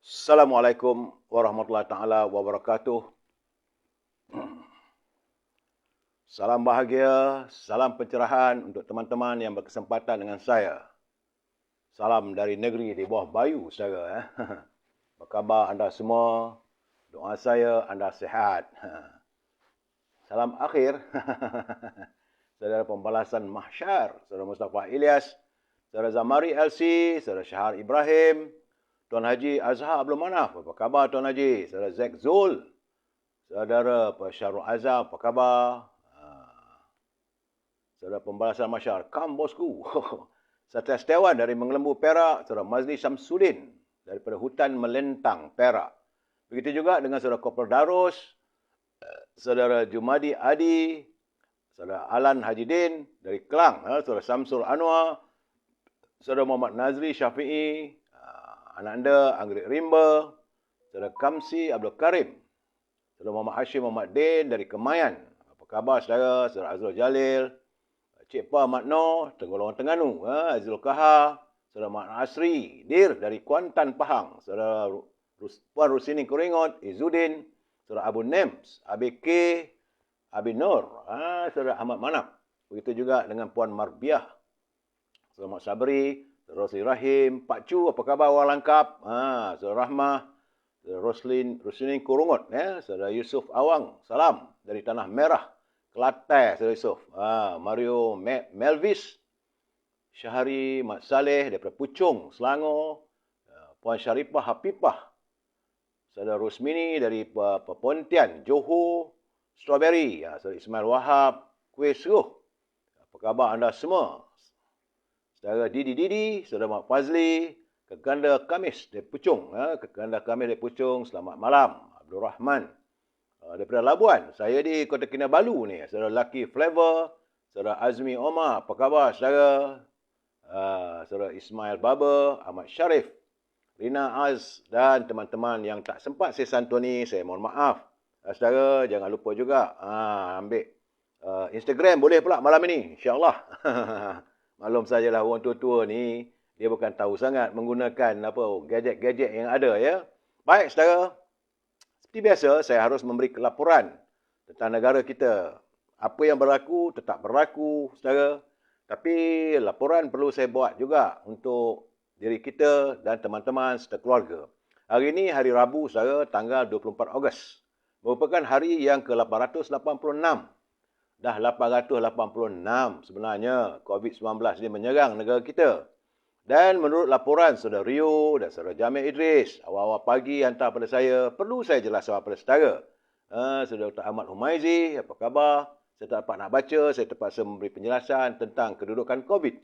Assalamualaikum warahmatullahi taala wabarakatuh. Salam bahagia, salam pencerahan untuk teman-teman yang berkesempatan dengan saya. Salam dari negeri di bawah bayu, saudara. Apa khabar anda semua? Doa saya anda sihat. Salam akhir. Saudara pembalasan mahsyar, saudara Mustafa Ilyas, saudara Zamari LC, saudara Syahar Ibrahim, Tuan Haji Azhar Abdul Manaf. Apa khabar Tuan Haji? Saudara Zek Zul, saudara Syarul Azam, apa khabar? Saudara pembalasan masyarakat, kam bosku. Satria Setiawan dari Mengelembu Perak, saudara Mazli Syamsuddin daripada Hutan Melentang Perak. Begitu juga dengan saudara Kopral Darus, saudara Jumadi Adi, saudara Alan Hajidin dari Kelang, saudara Samsul Anwar, saudara Muhammad Nazri Syafi'i, anak anda Anggrek Rimba, saudara Kamsi Abdul Karim, saudara Muhammad Hashim Muhammad Din dari Kemayan. Apa khabar saudara? Saudara Azrul Jalil, Cik Pa Mat Noh, Tenggolongan Terengganu, Azrul Kahar, saudara Mat Asri Dir dari Kuantan Pahang, saudara Puan Rusini Kuringot, Izzuddin, saudara Abu Nems, ABK, Abi Nur, saudara Ahmad Manap. Begitu juga dengan Puan Marbiah, saudara Mat Sabri, saudara Rosli Rahim, Pak Chu, apa khabar orang langkap? Saudara Rahmah, saudara Roslin Kurungot, saudara Yusuf Awang, salam dari Tanah Merah, Kelantan, saudara Yusuf. Mario Melvis, Syahari Mat Saleh daripada Puchong, Selangor, Puan Syarifah Hapipah, saudara Rosmini dari Pontian, Johor, Strawberry, saudara Ismail Wahab, Kuih Seruh. Apa khabar anda semua? Saudara Didi, saudara Mak Fazli, Keganda Kamis dari Puchong, Keganda Kamis dari Puchong, selamat malam. Abdul Rahman daripada Labuan. Saya di Kota Kinabalu ni. Saudara Lucky Flavor, saudara Azmi Omar, apa khabar saudara? Saudara Ismail Baba, Ahmad Syarif, Rina Az dan teman-teman yang tak sempat saya santuni, saya mohon maaf. Saudara, jangan lupa juga ambil Instagram boleh pula malam ini, insya-Allah. Maklum sajalah orang tua-tua ni, dia bukan tahu sangat menggunakan gadget-gadget yang ada ya. Baik saudara, seperti biasa saya harus memberi laporan tentang negara kita. Apa yang berlaku tetap berlaku saudara. Tapi laporan perlu saya buat juga untuk diri kita dan teman-teman serta keluarga. Hari ini hari Rabu saudara, tanggal 24 Ogos. Merupakan hari yang ke-886. Dah 886 sebenarnya COVID-19 ini menyerang negara kita. Dan menurut laporan saudara Rio dan saudara Jamil Idris, awal-awal pagi hantar pada saya, perlu saya jelaskan pada saudara. Saudara Dr. Ahmad Humaizi, apa khabar? Saya tak dapat nak baca, saya terpaksa memberi penjelasan tentang kedudukan COVID.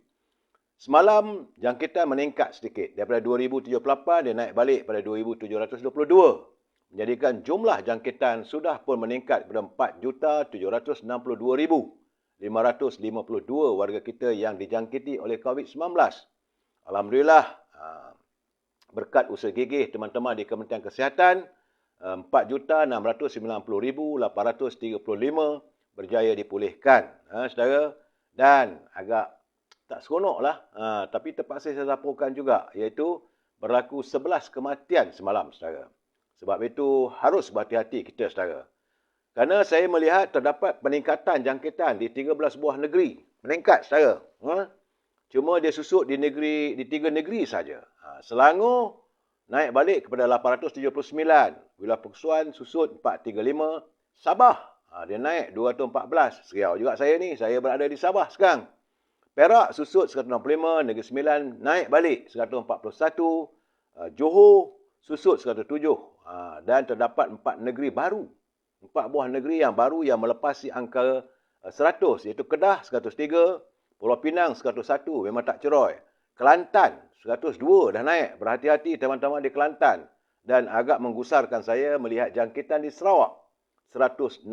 Semalam jangkitan meningkat sedikit. Daripada 2078 dia naik balik pada 2722. Menjadikan jumlah jangkitan sudah pun meningkat kepada 4,762,552 warga kita yang dijangkiti oleh COVID-19. Alhamdulillah, berkat usaha gigih teman-teman di Kementerian Kesihatan, 4,690,835 berjaya dipulihkan, saudara. Dan agak tak seronoklah, tapi terpaksa saya laporkan juga, iaitu berlaku 11 kematian semalam, saudara. Sebab itu harus berhati-hati kita, saudara. Kerana saya melihat terdapat peningkatan jangkitan di 13 buah negeri. Meningkat, saudara. Cuma dia susut di 3 negeri saja. Selangor naik balik kepada 879. Wilayah Perkusuan susut 435. Sabah dia naik 214. Seriau juga saya ni. Saya berada di Sabah sekarang. Perak susut 165. Negeri Sembilan naik balik 141. Johor susut 107. Dan terdapat 4 negeri baru. 4 buah negeri yang baru yang melepasi angka 100. Iaitu Kedah 103. Pulau Pinang 101, memang tak ceroy. Kelantan 102 dah naik. Berhati-hati teman-teman di Kelantan. Dan agak menggusarkan saya melihat jangkitan di Sarawak 161.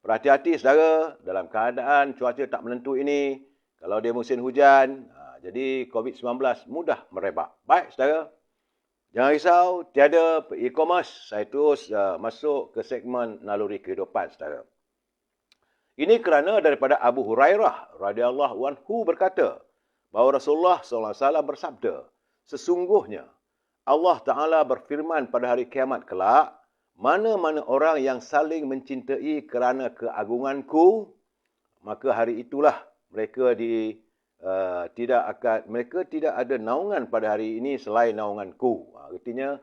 Berhati-hati saudara dalam keadaan cuaca tak menentu ini. Kalau dia musim hujan, jadi COVID-19 mudah merebak. Baik saudara. Jangan risau, tiada e-commerce. Saya terus masuk ke segmen naluri kehidupan saudara. Ini kerana daripada Abu Hurairah radhiyallahu anhu berkata bahawa Rasulullah SAW bersabda, sesungguhnya Allah Ta'ala berfirman pada hari kiamat kelak, mana-mana orang yang saling mencintai kerana keagunganku, maka hari itulah mereka tidak ada naungan pada hari ini selain naunganku. Artinya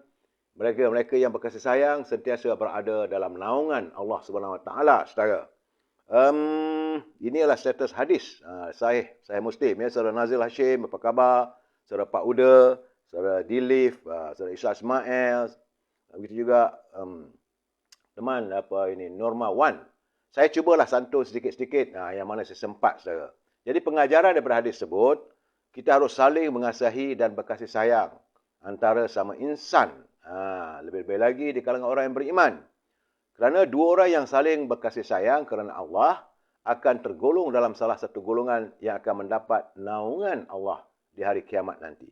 mereka yang berkasih sayang sentiasa berada dalam naungan Allah Subhanahu Wa Taala, saudara. Ini adalah status hadis sahih Muslim ya. Saudara Nazil Hashim, apa khabar? Saudara Pak Uda, saudara Dilif, saudara Isa Ismail, begitu juga teman Norma Wan. Saya cubalah santun sedikit-sedikit yang mana saya sempat, saudara. Jadi pengajaran daripada hadis tersebut, kita harus saling mengasihi dan berkasih sayang antara sama insan. Lebih-lebih lagi di kalangan orang yang beriman. Kerana dua orang yang saling berkasih sayang kerana Allah akan tergolong dalam salah satu golongan yang akan mendapat naungan Allah di hari kiamat nanti.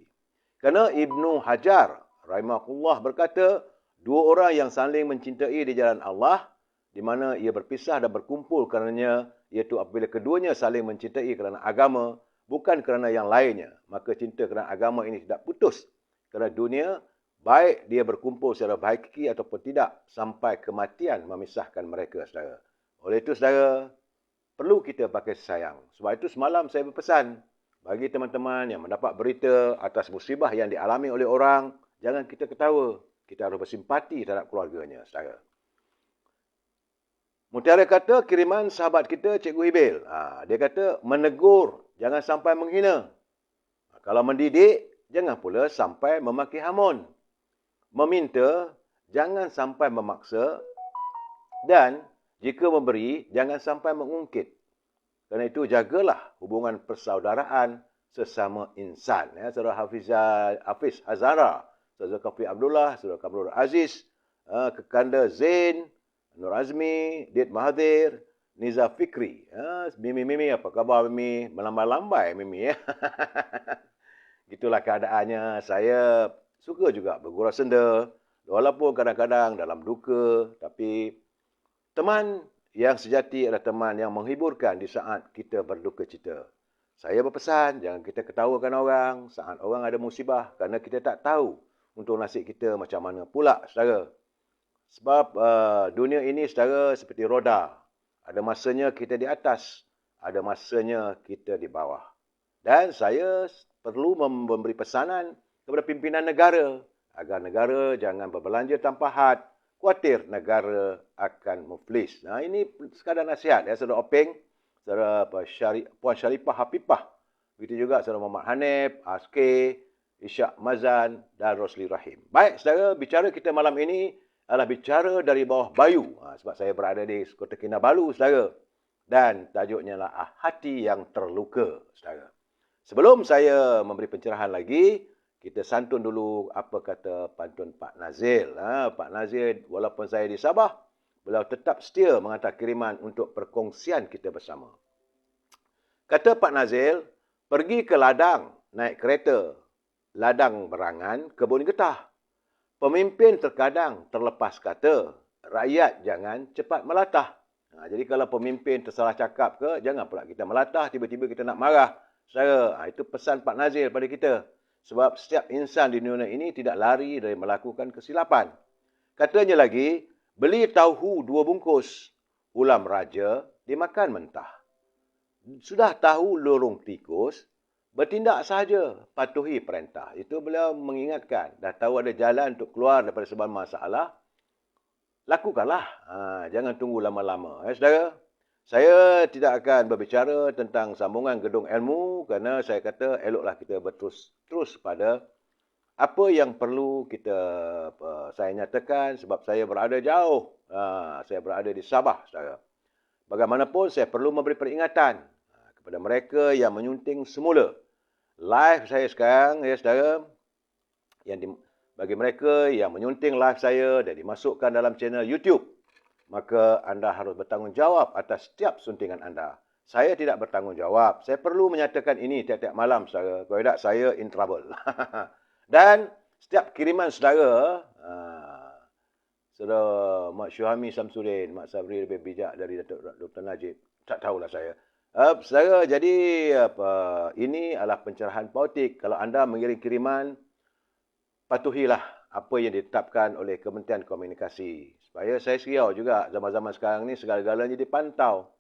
Kerana Ibnu Hajar rahimahullah berkata, dua orang yang saling mencintai di jalan Allah, di mana ia berpisah dan berkumpul karenanya, iaitu apabila keduanya saling mencintai kerana agama, bukan kerana yang lainnya, maka cinta kerana agama ini tidak putus. Kerana dunia, baik dia berkumpul secara hakiki ataupun tidak, sampai kematian memisahkan mereka, saudara. Oleh itu, saudara, perlu kita pakai sayang. Sebab itu semalam saya berpesan, bagi teman-teman yang mendapat berita atas musibah yang dialami oleh orang, jangan kita ketawa. Kita harus bersimpati terhadap keluarganya, saudara. Mutiara kata kiriman sahabat kita, Cikgu Hibil. Dia kata menegur, jangan sampai menghina. Kalau mendidik, jangan pula sampai memaki hamun. Meminta, jangan sampai memaksa. Dan jika memberi, jangan sampai mengungkit. Kerana itu, jagalah hubungan persaudaraan sesama insan. Ya, Saudara Hafiz Hazara, Saudara Kafi Abdullah, Saudara Kamrul Aziz, Kekanda Zain, Nur Azmi, Dit Mahathir, Niza Fikri. Mimi, apa khabar Mimi? Melambai-lambai Mimi ya. Gitulah keadaannya. Saya suka juga bergurau senda. Walaupun kadang-kadang dalam duka. Tapi teman yang sejati adalah teman yang menghiburkan di saat kita berduka cita. Saya berpesan, jangan kita ketawakan orang saat orang ada musibah. Kerana kita tak tahu untuk nasib kita macam mana pula, saudara. Sebab dunia ini, saudara, seperti roda. Ada masanya kita di atas, ada masanya kita di bawah. Dan saya perlu memberi pesanan kepada pimpinan negara agar negara jangan berbelanja tanpa had, khawatir negara akan muflis. Ini sekadar nasihat ya, Saudara Openg, Saudara Puan Syarifah Hafifah, begitu juga Saudara Muhammad Hanif, Aske, Ishak Mazan dan Rosli Rahim. Baik, saudara, bicara kita malam ini adalah bicara dari bawah bayu. Sebab saya berada di Kota Kinabalu, saudara. Dan tajuknya adalah hati yang terluka, saudara. Sebelum saya memberi pencerahan lagi, kita santun dulu apa kata pantun Pak Nazil. Pak Nazil, walaupun saya di Sabah, beliau tetap setia menghantar kiriman untuk perkongsian kita bersama. Kata Pak Nazil, pergi ke ladang, naik kereta. Ladang berangan, kebun getah. Pemimpin terkadang terlepas kata, rakyat jangan cepat melatah. Jadi kalau pemimpin tersalah cakap ke, jangan pula kita melatah, tiba-tiba kita nak marah. Itu pesan Pak Nazil pada kita. Sebab setiap insan di dunia ini tidak lari dari melakukan kesilapan. Katanya lagi, beli tahu 2 bungkus, ulam raja dimakan mentah. Sudah tahu lorong tikus, bertindak sahaja, patuhi perintah. Itu beliau mengingatkan. Dah tahu ada jalan untuk keluar daripada sebuah masalah, lakukanlah. Jangan tunggu lama-lama. Saudara, saya tidak akan berbicara tentang sambungan gedung ilmu kerana saya kata eloklah kita terus pada apa yang perlu saya nyatakan sebab saya berada jauh. Saya berada di Sabah, saudara. Bagaimanapun saya perlu memberi peringatan kepada mereka yang menyunting semula. Live saya sekarang, ya saudara, bagi mereka yang menyunting live saya dan dimasukkan dalam channel YouTube, maka anda harus bertanggungjawab atas setiap suntingan anda. Saya tidak bertanggungjawab. Saya perlu menyatakan ini tiap-tiap malam, saudara. Kalau tidak, saya in trouble. Dan setiap kiriman saudara, saudara Mak Syuhami Samsudin, Mak Sabri lebih bijak dari Dr. Najib. Tak tahulah saya. Saudara, jadi ini adalah pencerahan politik. Kalau anda mengirim kiriman, patuhilah apa yang ditetapkan oleh Kementerian Komunikasi. Supaya saya seriau juga zaman-zaman sekarang ni segala-galanya dipantau.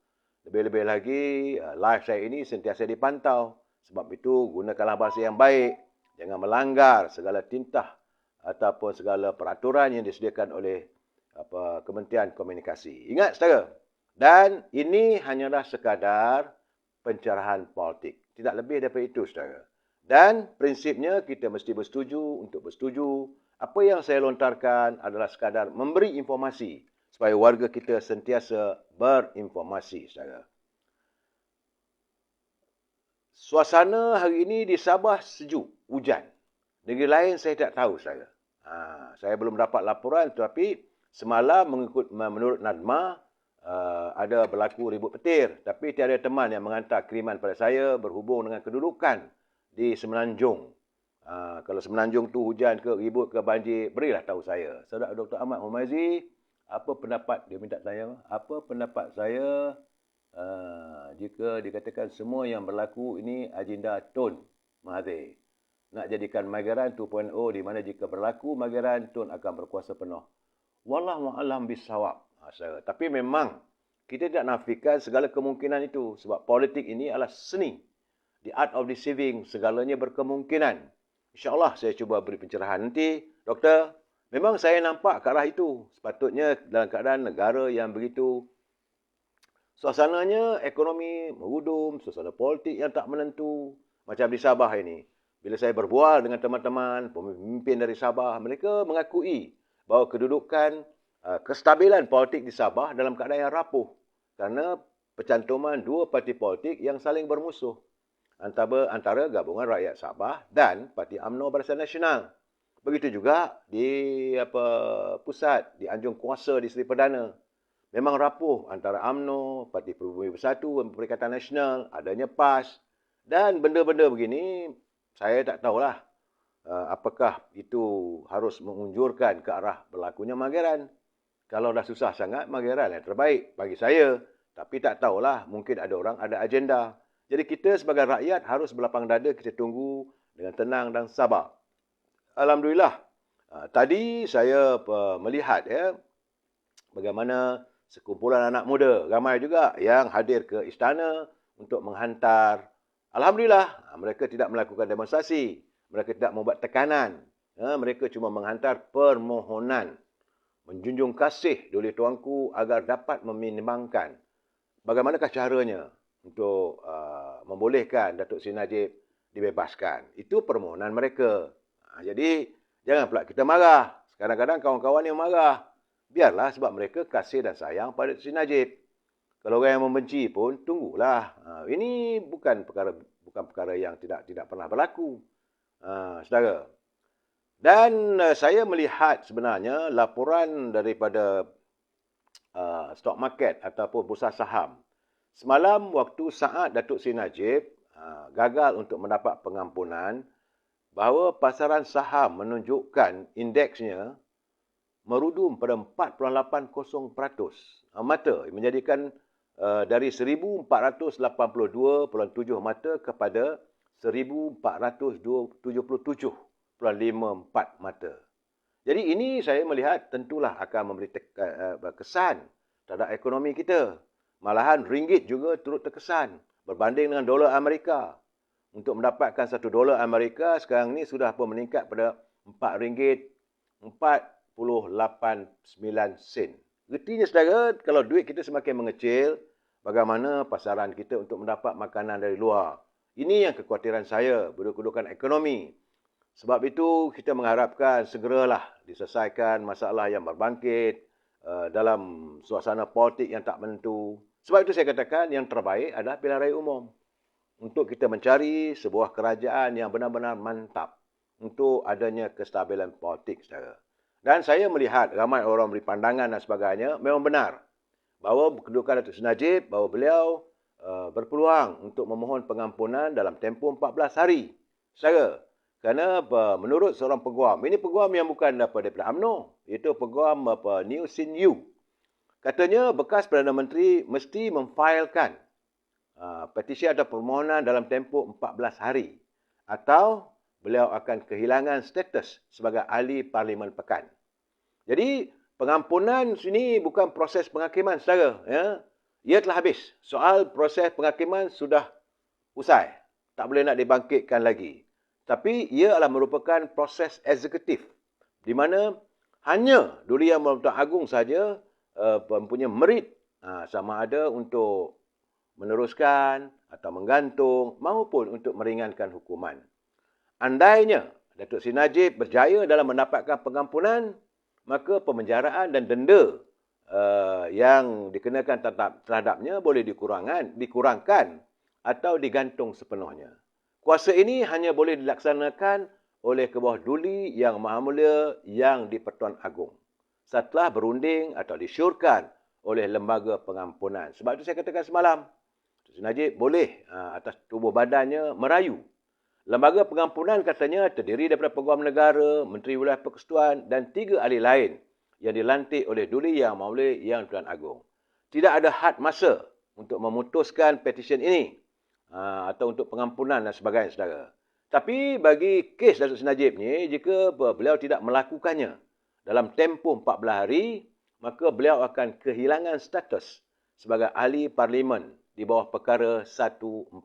Lebih-lebih lagi, live saya ini sentiasa dipantau. Sebab itu, gunakanlah bahasa yang baik. Jangan melanggar segala tintah ataupun segala peraturan yang disediakan oleh Kementerian Komunikasi. Ingat, saudara. Dan ini hanyalah sekadar pencerahan politik. Tidak lebih daripada itu, saudara. Dan prinsipnya kita mesti bersetuju untuk bersetuju. Apa yang saya lontarkan adalah sekadar memberi informasi supaya warga kita sentiasa berinformasi, saudara. Suasana hari ini di Sabah sejuk, hujan. Negeri lain saya tak tahu, saudara. Saya belum dapat laporan, tetapi semalam menurut Nadma, ada berlaku ribut petir. Tapi tiada teman yang menghantar kiriman pada saya berhubung dengan kedudukan di Semenanjung. Kalau Semenanjung tu hujan ke, ribut ke, banjir, berilah tahu saya. Saudara Dr. Ahmad Humayzi, apa pendapat, dia minta tanya, apa pendapat saya jika dikatakan semua yang berlaku ini agenda Tun Mahathir. Nak jadikan Magaran 2.0 di mana jika berlaku Magaran, Tun akan berkuasa penuh. Wallahu a'lam bissawab. Tapi memang kita tidak nafikan segala kemungkinan itu. Sebab politik ini adalah seni. The art of deceiving. Segalanya berkemungkinan. InsyaAllah saya cuba beri pencerahan nanti. Doktor, memang saya nampak ke arah itu. Sepatutnya dalam keadaan negara yang begitu suasananya ekonomi merudum, suasana politik yang tak menentu. Macam di Sabah ini. Bila saya berbual dengan teman-teman, pemimpin dari Sabah, mereka mengakui bahawa kedudukan kestabilan politik di Sabah dalam keadaan yang rapuh. Kerana pencantuman dua parti politik yang saling bermusuh. Antara Gabungan Rakyat Sabah dan Parti UMNO Barisan Nasional. Begitu juga di pusat, di Anjung Kuasa di Seri Perdana. Memang rapuh antara UMNO, Parti Peribumi Bersatu, Perikatan Nasional, adanya PAS. Dan benda-benda begini, saya tak tahulah apakah itu harus mengunjurkan ke arah berlakunya Magaran. Kalau dah susah sangat, Magaran yang terbaik bagi saya. Tapi tak tahulah, mungkin ada orang ada agenda. Jadi kita sebagai rakyat harus berlapang dada, kita tunggu dengan tenang dan sabar. Alhamdulillah, tadi saya melihat bagaimana sekumpulan anak muda, ramai juga yang hadir ke istana untuk menghantar. Alhamdulillah, mereka tidak melakukan demonstrasi. Mereka tidak membuat tekanan. Mereka cuma menghantar permohonan. Menjunjung kasih oleh tuanku agar dapat meminimbangkan bagaimanakah caranya untuk membolehkan Datuk Seri Najib dibebaskan. Itu permohonan mereka. Jadi, jangan pula kita marah. Kadang-kadang kawan-kawan yang marah. Biarlah sebab mereka kasih dan sayang pada Datuk Seri Najib. Kalau orang yang membenci pun, tunggulah. Ini bukan perkara yang tidak pernah berlaku. Saudara. Dan saya melihat sebenarnya laporan daripada stock market ataupun bursa saham. Semalam waktu saat Datuk Seri Najib gagal untuk mendapat pengampunan, bahawa pasaran saham menunjukkan indeksnya merudum pada 4.80%. Mata menjadikan dari 1,482.7 mata kepada 1,477.54 mata. Jadi ini saya melihat tentulah akan memberi kesan terhadap ekonomi kita. Malahan ringgit juga turut terkesan berbanding dengan dolar Amerika. Untuk mendapatkan $1 Amerika sekarang ni sudah pun meningkat pada RM4.48.9. Gertinya saudara, kalau duit kita semakin mengecil, bagaimana pasaran kita untuk mendapat makanan dari luar. Ini yang kekhawatiran saya, kedudukan ekonomi. Sebab itu kita mengharapkan segeralah diselesaikan masalah yang berbangkit dalam suasana politik yang tak menentu. Sebab itu saya katakan yang terbaik adalah pilihan raya umum. Untuk kita mencari sebuah kerajaan yang benar-benar mantap untuk adanya kestabilan politik, saudara. Dan saya melihat ramai orang beri pandangan dan sebagainya, memang benar bahawa kedudukan Datuk Seri Najib, bahawa beliau berpeluang untuk memohon pengampunan dalam tempoh 14 hari. Saudara, kerana menurut seorang peguam, ini peguam yang bukan daripada UMNO, iaitu peguam New Sin Yu. Katanya bekas Perdana Menteri mesti memfailkan petisi atau permohonan dalam tempoh 14 hari. Atau beliau akan kehilangan status sebagai ahli Parlimen Pekan. Jadi, pengampunan sini bukan proses penghakiman, saudara. Ya. Ia telah habis. Soal proses penghakiman sudah usai. Tak boleh nak dibangkitkan lagi. Tapi ia adalah merupakan proses eksekutif di mana hanya Duli Yang Bertuan Agong saja mempunyai merit sama ada untuk meneruskan atau menggantung maupun untuk meringankan hukuman. Andainya Datuk Seri Najib berjaya dalam mendapatkan pengampunan, maka pemenjaraan dan denda yang dikenakan terhadapnya boleh dikurangkan atau digantung sepenuhnya. Kuasa ini hanya boleh dilaksanakan oleh Kebawah Duli Yang Maha Mulia yang di-Pertuan Agong setelah berunding atau disyorkan oleh Lembaga Pengampunan. Sebab itu saya katakan semalam, Datuk Seri Najib boleh atas tubuh badannya merayu. Lembaga Pengampunan katanya terdiri daripada Peguam Negara, Menteri Wilayah Persekutuan dan 3 ahli lain yang dilantik oleh Duli Yang Maha Mulia yang di-Pertuan Agong. Tidak ada had masa untuk memutuskan petisyen ini atau untuk pengampunan dan sebagainya, saudara. Tapi bagi kes Datuk Seri Najib ni, jika beliau tidak melakukannya dalam tempoh 14 hari, maka beliau akan kehilangan status sebagai ahli parlimen di bawah perkara 148.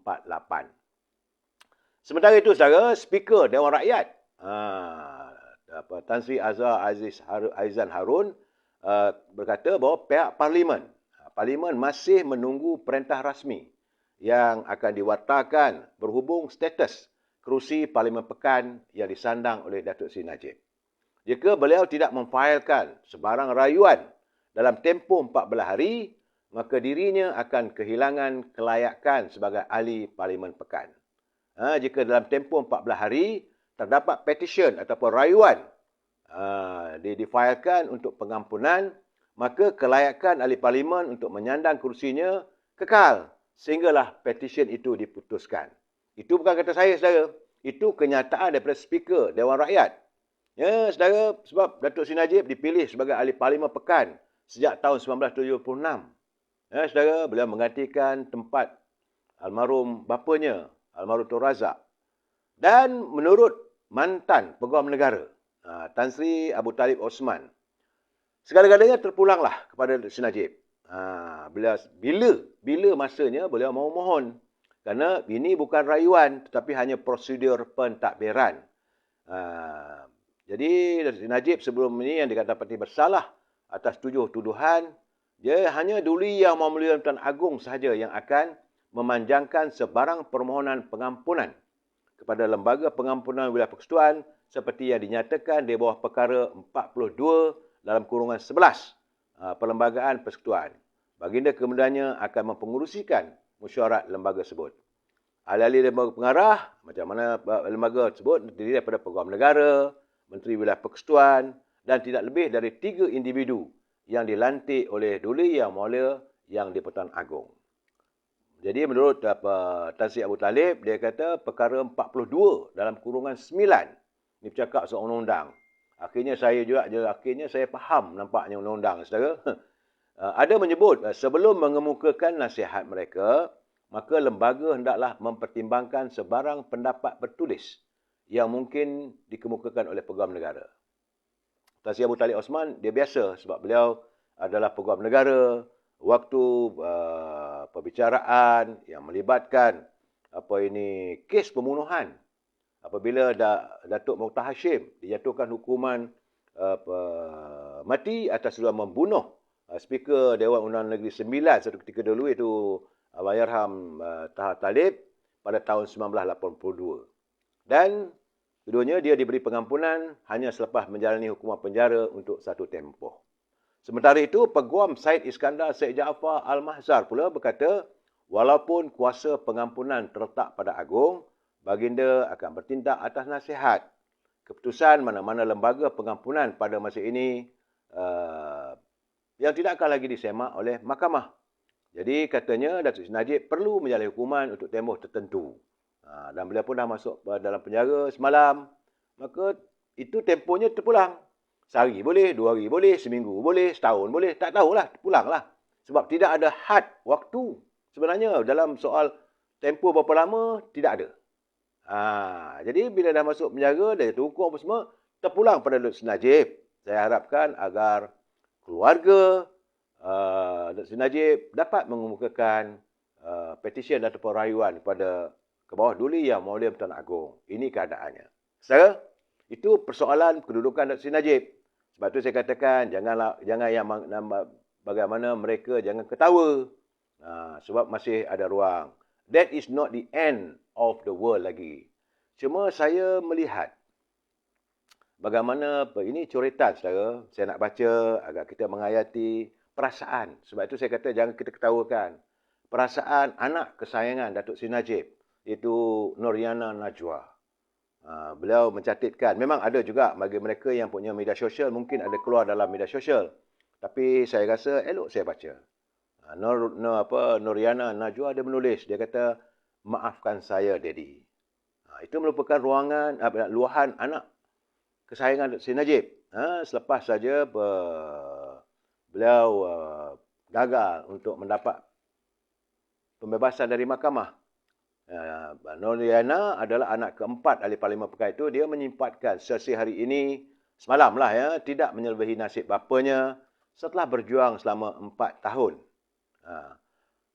Sementara itu, saudara, Speaker Dewan Rakyat Tan Sri Azhar Aizan Harun berkata bahawa pihak Parlimen masih menunggu perintah rasmi yang akan diwartakan berhubung status kerusi Parlimen Pekan yang disandang oleh Datuk Seri Najib. Jika beliau tidak memfailkan sebarang rayuan dalam tempoh 14 hari, maka dirinya akan kehilangan kelayakan sebagai ahli Parlimen Pekan. Jika dalam tempoh 14 hari terdapat petisyen ataupun rayuan difailkan untuk pengampunan, maka kelayakan ahli Parlimen untuk menyandang kursinya kekal sehinggalah petisyen itu diputuskan. Itu bukan kata saya, saudara. Itu kenyataan daripada Speaker Dewan Rakyat. Ya, saudara, sebab Datuk Seri Najib dipilih sebagai ahli Parlimen Pekan sejak tahun 1976. Ya, saudara, beliau menggantikan tempat almarhum bapanya, almarhum Tun Razak. Dan menurut mantan Peguam Negara, Tan Sri Abu Talib Osman, segala-galanya terpulanglah kepada Datuk Seri Najib. Bila masanya beliau mau mohon. Kerana ini bukan rayuan tetapi hanya prosedur pentadbiran. Jadi Datuk Seri Najib sebelum ini yang dikatakan bersalah atas 7 tuduhan, dia hanya Duli Yang Maha Mulia Tuan Agong sahaja yang akan memanjangkan sebarang permohonan pengampunan kepada Lembaga Pengampunan Wilayah Persekutuan seperti yang dinyatakan di bawah perkara 42 dalam kurungan 11 Perlembagaan Persekutuan. Baginda kemudiannya akan mempengerusikan mesyuarat lembaga tersebut. Ahli-ahli lembaga pengarah, macam mana lembaga tersebut terdiri daripada Peguam Negara, Menteri Wilayah Persekutuan dan tidak lebih dari 3 individu yang dilantik oleh Duli Yang Maha Mulia yang di-Pertuan Agong. Jadi menurut Tan Sri Abu Talib, dia kata perkara 42 dalam kurungan 9 ni bercakap soal undang-undang. Akhirnya saya faham nampaknya undang-undang, saudara. Ada menyebut sebelum mengemukakan nasihat mereka, maka lembaga hendaklah mempertimbangkan sebarang pendapat bertulis yang mungkin dikemukakan oleh Peguam Negara. Tan Sri Abu Talib Osman, dia biasa sebab beliau adalah Peguam Negara. Waktu perbicaraan yang melibatkan kes pembunuhan, apabila Datuk Mokhtar Hashim dijatuhkan hukuman mati atas tuduhan membunuh Speaker Dewan Undangan Negeri 9 satu ketika dulu, iaitu Allahyarham Taha Talib pada tahun 1982. Dan keduanya dia diberi pengampunan hanya selepas menjalani hukuman penjara untuk satu tempoh. Sementara itu, Peguam Syed Iskandar Syed Jaafar Al-Mahzar pula berkata, walaupun kuasa pengampunan terletak pada Agong, Baginda akan bertindak atas nasihat. Keputusan mana-mana lembaga pengampunan pada masa ini yang tidak akan lagi disemak oleh mahkamah. Jadi katanya Datuk Seri Najib perlu menjalani hukuman untuk tempoh tertentu. Dan beliau pun dah masuk dalam penjara semalam. Maka itu tempohnya terpulang. Sehari boleh, 2 hari boleh, seminggu boleh, setahun boleh. Tak tahulah, pulanglah. Sebab tidak ada had waktu. Sebenarnya dalam soal tempoh berapa lama, tidak ada. Jadi bila dah masuk penjara, dah terhukum apa semua, terpulang pada Dr. Sri Najib. Saya harapkan agar keluarga Dr. Sri Najib dapat mengemukakan petisyen ataupun rayuan kepada ke bawah Duli Yang Mulia Pertuan Agong. Ini keadaannya. Saudara, itu persoalan kedudukan Dr. Sri Najib. Sebab tu saya katakan, jangan yang bagaimana mereka jangan ketawa. Sebab masih ada ruang. That is not the end of the world lagi. Cuma saya melihat bagaimana ini coretan, saudara. Saya nak baca agar kita menghayati perasaan. Sebab itu saya kata jangan kita ketawakan. Perasaan anak kesayangan Datuk Seri Najib, iaitu Noriana Najwa. Beliau mencatatkan, memang ada juga bagi mereka yang punya media sosial, mungkin ada keluar dalam media sosial. Tapi saya rasa elok saya baca. Noriana Najwa dia menulis, dia kata, maafkan saya, Daddy. Itu merupakan luahan anak kesayangan Sri Najib. Selepas saja beliau gagal untuk mendapat pembebasan dari mahkamah. Noriana adalah anak keempat ahli Parlimen Pekan itu. Dia menyempatkan sesi hari ini, semalamlah ya, tidak menyelebihi nasib bapanya setelah berjuang selama 4 tahun.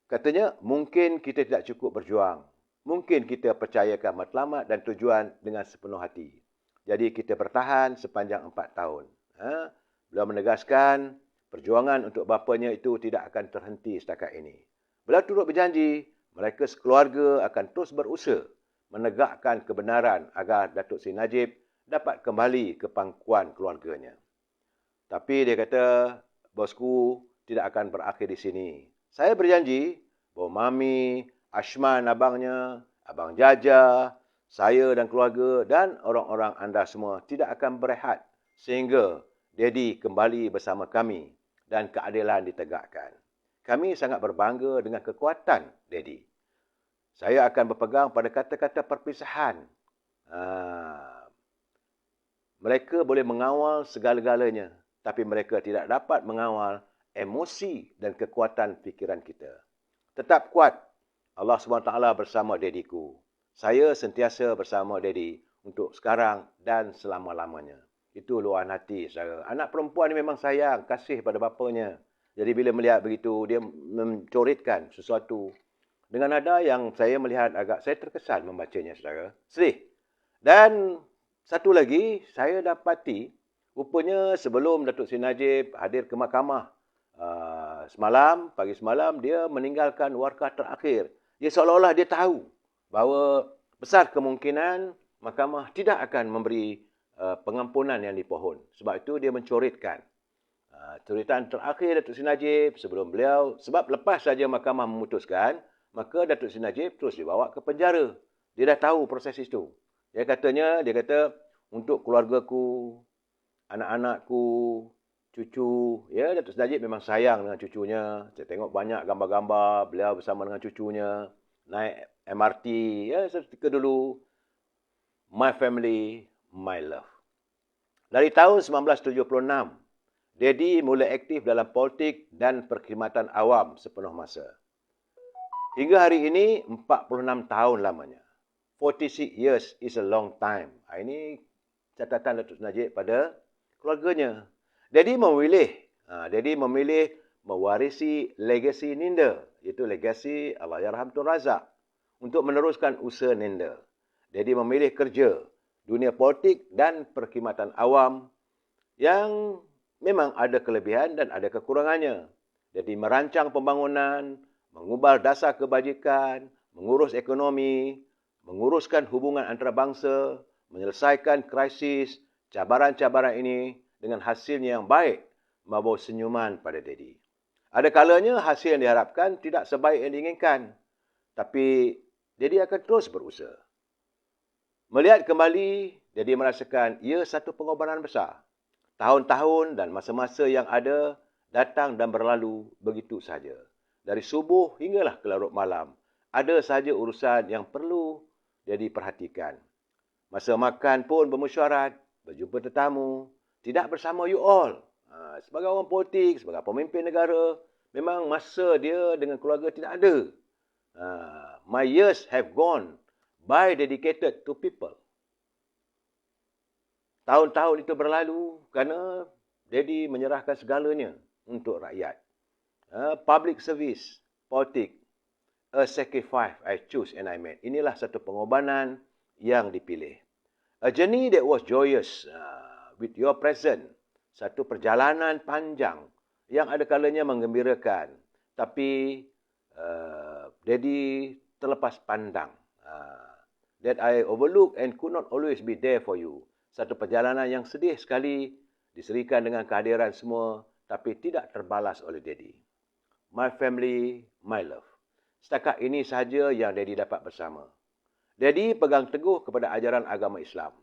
Katanya, mungkin kita tidak cukup berjuang. Mungkin kita percayakan matlamat dan tujuan dengan sepenuh hati. Jadi kita bertahan sepanjang 4 tahun. Beliau menegaskan, perjuangan untuk bapanya itu tidak akan terhenti setakat ini. Beliau turut berjanji, mereka sekeluarga akan terus berusaha menegakkan kebenaran agar Datuk Seri Najib dapat kembali ke pangkuan keluarganya. Tapi dia kata, bosku tidak akan berakhir di sini. Saya berjanji bahawa Mami, Ashman abangnya, Abang Jaja, saya dan keluarga dan orang-orang anda semua tidak akan berehat sehingga Daddy kembali bersama kami dan keadilan ditegakkan. Kami sangat berbangga dengan kekuatan Daddy. Saya akan berpegang pada kata-kata perpisahan. Mereka boleh mengawal segala-galanya, tapi mereka tidak dapat mengawal emosi dan kekuatan fikiran kita. Tetap kuat. Allah SWT bersama Daddyku. Saya sentiasa bersama Daddy untuk sekarang dan selama-lamanya. Itu luahan hati saya. Anak perempuan ni memang sayang, kasih pada bapanya. Jadi bila melihat begitu, dia mencoretkan sesuatu dengan nada yang saya melihat saya terkesan membacanya, saudara. Sedih. Dan satu lagi, saya dapati, rupanya sebelum Datuk Seri Najib hadir ke mahkamah, pagi semalam, dia meninggalkan warkah terakhir. Dia seolah-olah dia tahu bahawa besar kemungkinan mahkamah tidak akan memberi pengampunan yang dipohon. Sebab itu dia mencoretkan. Coretan terakhir Datuk Seri Najib sebelum beliau, sebab lepas saja mahkamah memutuskan, maka Datuk Seri Najib terus dibawa ke penjara. Dia dah tahu proses itu. Dia kata, untuk keluargaku, anak-anakku, cucu, ya, Datuk Seri Najib memang sayang dengan cucunya. Saya tengok banyak gambar-gambar beliau bersama dengan cucunya, naik MRT, ya, seketika dulu. My family, my love. Dari tahun 1976, Daddy mula aktif dalam politik dan perkhidmatan awam sepenuh masa. Hingga hari ini, 46 tahun lamanya. 46 years is a long time. Ini catatan Datuk Seri Najib pada keluarganya. Daddy memilih mewarisi legasi Ninda, iaitu legasi Allahyarham Tun Razak, untuk meneruskan usaha Ninda. Daddy memilih kerja, dunia politik dan perkhidmatan awam yang memang ada kelebihan dan ada kekurangannya. Jadi merancang pembangunan, mengubah dasar kebajikan, mengurus ekonomi, menguruskan hubungan antarabangsa, menyelesaikan krisis, cabaran-cabaran ini dengan hasilnya yang baik, membawa senyuman pada Daddy. Ada kalanya hasil yang diharapkan tidak sebaik yang diinginkan, tapi Daddy akan terus berusaha. Melihat kembali, Daddy merasakan ia satu pengorbanan besar. Tahun-tahun dan masa-masa yang ada datang dan berlalu begitu saja. Dari subuh hinggalah ke larut malam, ada saja urusan yang perlu Daddy perhatikan. Masa makan pun bermesyuarat, berjumpa tetamu, tidak bersama you all. Sebagai orang politik, sebagai pemimpin negara, memang masa dia dengan keluarga tidak ada. My years have gone by dedicated to people. Tahun-tahun itu berlalu kerana Daddy menyerahkan segalanya untuk rakyat. Public service, politik, a sacrifice I choose and I made. Inilah satu pengorbanan yang dipilih. A journey that was joyous with your presence. Satu perjalanan panjang yang ada kalanya menggembirakan. Tapi Daddy terlepas pandang. That I overlooked and could not always be there for you. Satu perjalanan yang sedih sekali diserikan dengan kehadiran semua tapi tidak terbalas oleh Daddy. My family, my love. Setakat ini sahaja yang Daddy dapat bersama. Daddy pegang teguh kepada ajaran agama Islam.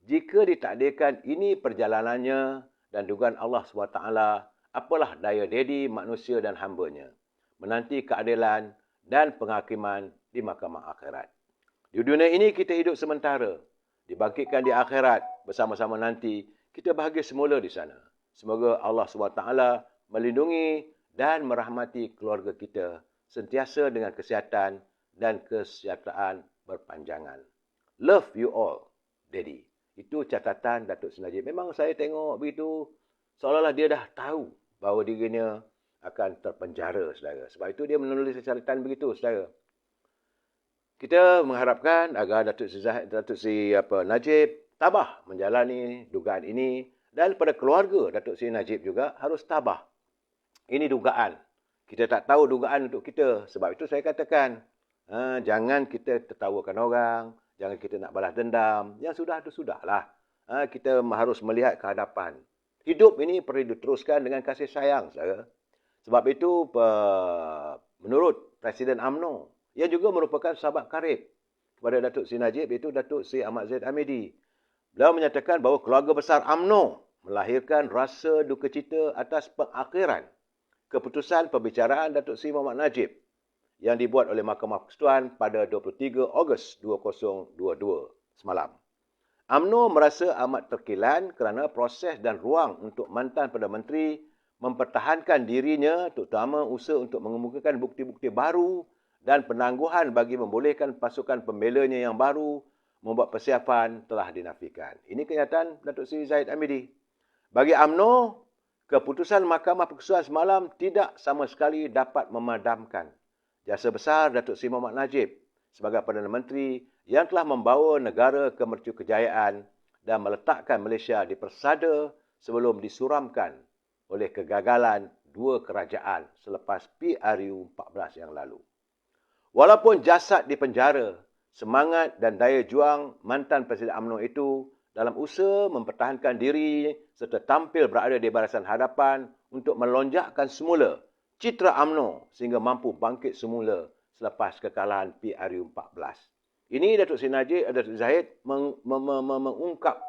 Jika ditakdirkan ini perjalanannya dan dugaan Allah SWT, apalah daya Daddy, manusia dan hambanya, menanti keadilan dan penghakiman di mahkamah akhirat. Di dunia ini kita hidup sementara. Dibangkitkan di akhirat bersama-sama nanti, kita bahagia semula di sana. Semoga Allah SWT melindungi dan merahmati keluarga kita sentiasa dengan kesihatan dan kesejahteraan berpanjangan. Love you all, Daddy. Itu catatan Datuk Seri Najib. Memang saya tengok begitu, seolah-olah dia dah tahu bahawa dirinya akan terpenjara, saudara. Sebab itu dia menulis catatan begitu, saudara. Kita mengharapkan agar Datuk Seri Najib tabah menjalani dugaan ini dan pada keluarga Datuk Seri Najib juga harus tabah. Ini dugaan. Kita tak tahu dugaan untuk kita. Sebab itu saya katakan, jangan kita tertawakan orang, jangan kita nak balas dendam. Yang sudah itu sudahlah. Kita harus melihat ke hadapan. Hidup ini perlu diteruskan dengan kasih sayang, saudara. Sebab itu menurut Presiden UMNO, yang juga merupakan sahabat karib kepada Datuk Seri Najib, iaitu Datuk Seri Ahmad Zahid Hamidi. Beliau menyatakan bahawa keluarga besar UMNO melahirkan rasa duka cita atas pengakhiran keputusan pembicaraan Datuk Seri Muhammad Najib yang dibuat oleh Mahkamah Persekutuan pada 23 Ogos 2022 semalam. UMNO merasa amat terkilan kerana proses dan ruang untuk mantan Perdana Menteri mempertahankan dirinya, terutama usaha untuk mengemukakan bukti-bukti baru dan penangguhan bagi membolehkan pasukan pembelanya yang baru membuat persiapan telah dinafikan. Ini kenyataan Datuk Seri Zahid Hamidi. Bagi UMNO, keputusan Mahkamah Persekutuan semalam tidak sama sekali dapat memadamkan jasa besar Datuk Seri Muhammad Najib sebagai Perdana Menteri yang telah membawa negara ke mercukejayaan dan meletakkan Malaysia di persada sebelum disuramkan oleh kegagalan dua kerajaan selepas PRU 14 yang lalu. Walaupun jasad di penjara, semangat dan daya juang mantan Presiden UMNO itu dalam usaha mempertahankan diri serta tampil berada di barisan hadapan untuk melonjakkan semula citra UMNO sehingga mampu bangkit semula selepas kekalahan PRU 14. Ini Datuk Seri Najib, Datuk Zahid mengungkap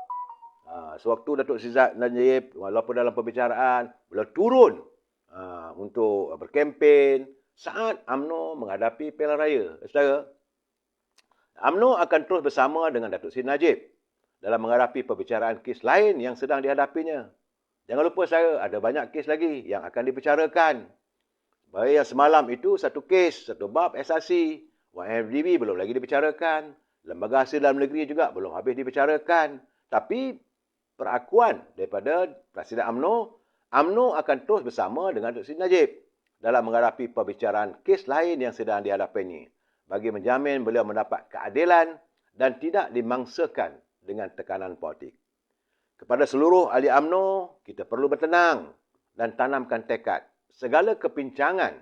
sewaktu Datuk Seri Najib walaupun dalam perbicaraan beliau turun untuk berkempen saat UMNO menghadapi pilihan raya. Saudara, UMNO akan terus bersama dengan Datuk Seri Najib dalam menghadapi perbicaraan kes lain yang sedang dihadapinya. Jangan lupa saudara, ada banyak kes lagi yang akan dibicarakan. Baik yang semalam itu satu kes, satu bab SRC, YMDB belum lagi dibicarakan. Lembaga Hasil Dalam Negeri juga belum habis dibicarakan. Tapi perakuan daripada Presiden UMNO akan terus bersama dengan Datuk Seri Najib dalam menghadapi perbicaraan kes lain yang sedang dihadapinya bagi menjamin beliau mendapat keadilan dan tidak dimangsakan dengan tekanan politik. Kepada seluruh ahli UMNO, kita perlu bertenang dan tanamkan tekad. Segala kepincangan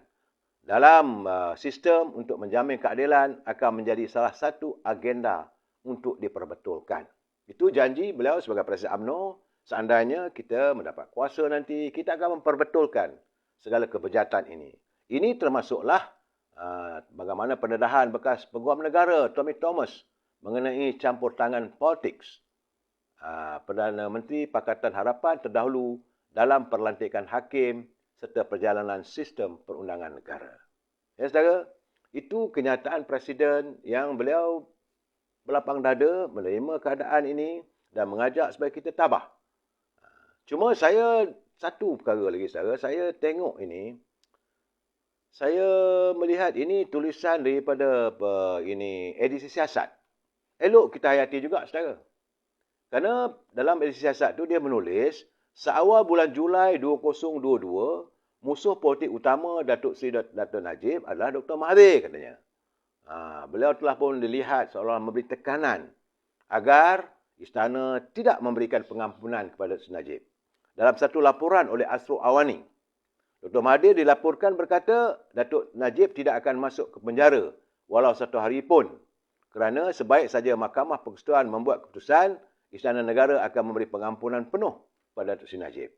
dalam sistem untuk menjamin keadilan akan menjadi salah satu agenda untuk diperbetulkan. Itu janji beliau sebagai Presiden UMNO. Seandainya kita mendapat kuasa nanti, kita akan memperbetulkan segala kebejatan ini. Ini termasuklah bagaimana pendedahan bekas Peguam Negara Tommy Thomas mengenai campur tangan politik Perdana Menteri Pakatan Harapan terdahulu dalam perlantikan hakim serta perjalanan sistem perundangan negara. Ya, saudara, itu kenyataan Presiden yang beliau berlapang dada menerima keadaan ini dan mengajak supaya kita tabah. Cuma saya satu perkara lagi, saudara, saya tengok ini, saya melihat ini tulisan daripada edisi siasat elok kita hayati juga, saudara. Kerana dalam edisi siasat tu dia menulis, seawal bulan Julai 2022, musuh politik utama Datuk Seri Dr. Najib adalah Dr. Mahathir, katanya. Beliau telah pun dilihat seolah memberi tekanan agar istana tidak memberikan pengampunan kepada Dr. Najib. Dalam satu laporan oleh Asro Awani, Dr. Mahathir dilaporkan berkata Datuk Najib tidak akan masuk ke penjara walau satu hari pun, kerana sebaik saja Mahkamah Persekutuan membuat keputusan, Istana Negara akan memberi pengampunan penuh pada Datuk Seri Najib.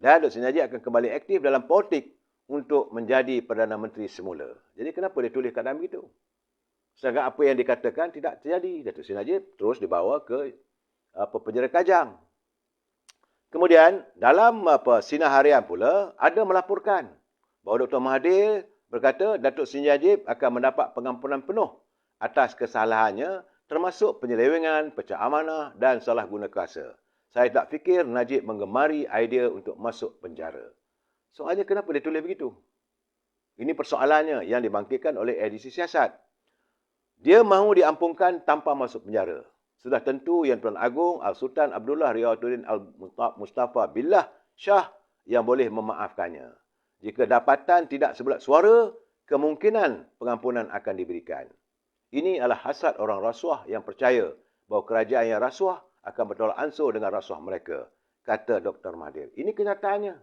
Dan Datuk Seri Najib akan kembali aktif dalam politik untuk menjadi Perdana Menteri semula. Jadi kenapa dia tulis keadaan begitu? Sedangkan apa yang dikatakan tidak terjadi. Datuk Seri Najib terus dibawa ke penjara Kajang. Kemudian dalam sinar harian pula ada melaporkan bahawa Dr. Mahathir berkata Datuk Seri Najib akan mendapat pengampunan penuh atas kesalahannya termasuk penyelewengan, pecah amanah dan salah guna kuasa. Saya tak fikir Najib menggemari idea untuk masuk penjara. Soalnya kenapa dia tulis begitu? Ini persoalannya yang dibangkitkan oleh edisi siasat. Dia mahu diampunkan tanpa masuk penjara. Sudah tentu Yang Tuan Agong Al-Sultan Abdullah Riayatuddin Al-Mustafa Billah Shah yang boleh memaafkannya. Jika dapatan tidak sebulat suara, kemungkinan pengampunan akan diberikan. Ini adalah hasad orang rasuah yang percaya bahawa kerajaan yang rasuah akan bertolak ansur dengan rasuah mereka, kata Dr. Mahathir. Ini kenyataannya.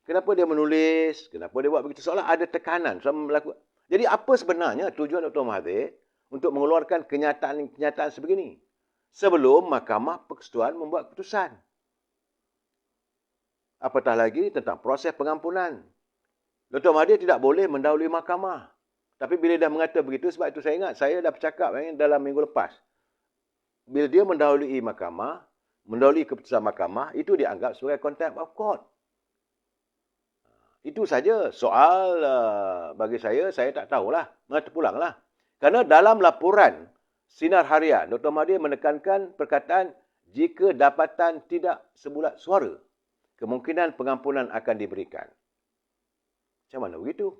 Kenapa dia menulis? Kenapa dia buat begitu? Seolah ada tekanan. Jadi apa sebenarnya tujuan Dr. Mahathir untuk mengeluarkan kenyataan sebegini sebelum Mahkamah Persekutuan membuat keputusan? Apatah lagi tentang proses pengampunan. Dr. Mahathir tidak boleh mendahului mahkamah. Tapi bila dia mengata begitu, sebab itu saya ingat, saya dah bercakap dalam minggu lepas. Bila dia mendahului mahkamah, mendahului keputusan mahkamah, itu dianggap sebagai contempt of court. Itu saja soal bagi saya tak tahulah. Mengata pulanglah. Kerana dalam laporan Sinar Harian, Dr. Mahathir menekankan perkataan jika dapatan tidak sebulat suara, kemungkinan pengampunan akan diberikan. Macam mana begitu?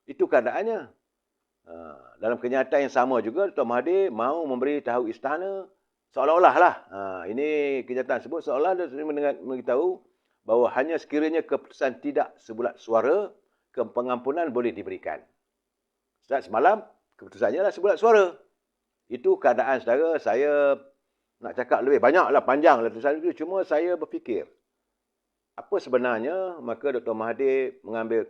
Itu keadaannya. Dalam kenyataan yang sama juga, Dr. Mahathir mahu memberi tahu istana seolah-olah lah. Ini kenyataan sebut seolah dia memberitahu bahawa hanya sekiranya keputusan tidak sebulat suara, pengampunan boleh diberikan. Semalam, keputusannya adalah sebulat suara. Itu keadaan, saudara. Saya nak cakap lebih banyaklah, panjanglah tulisan itu. Cuma saya berfikir, apa sebenarnya maka Dr. Mahathir mengambil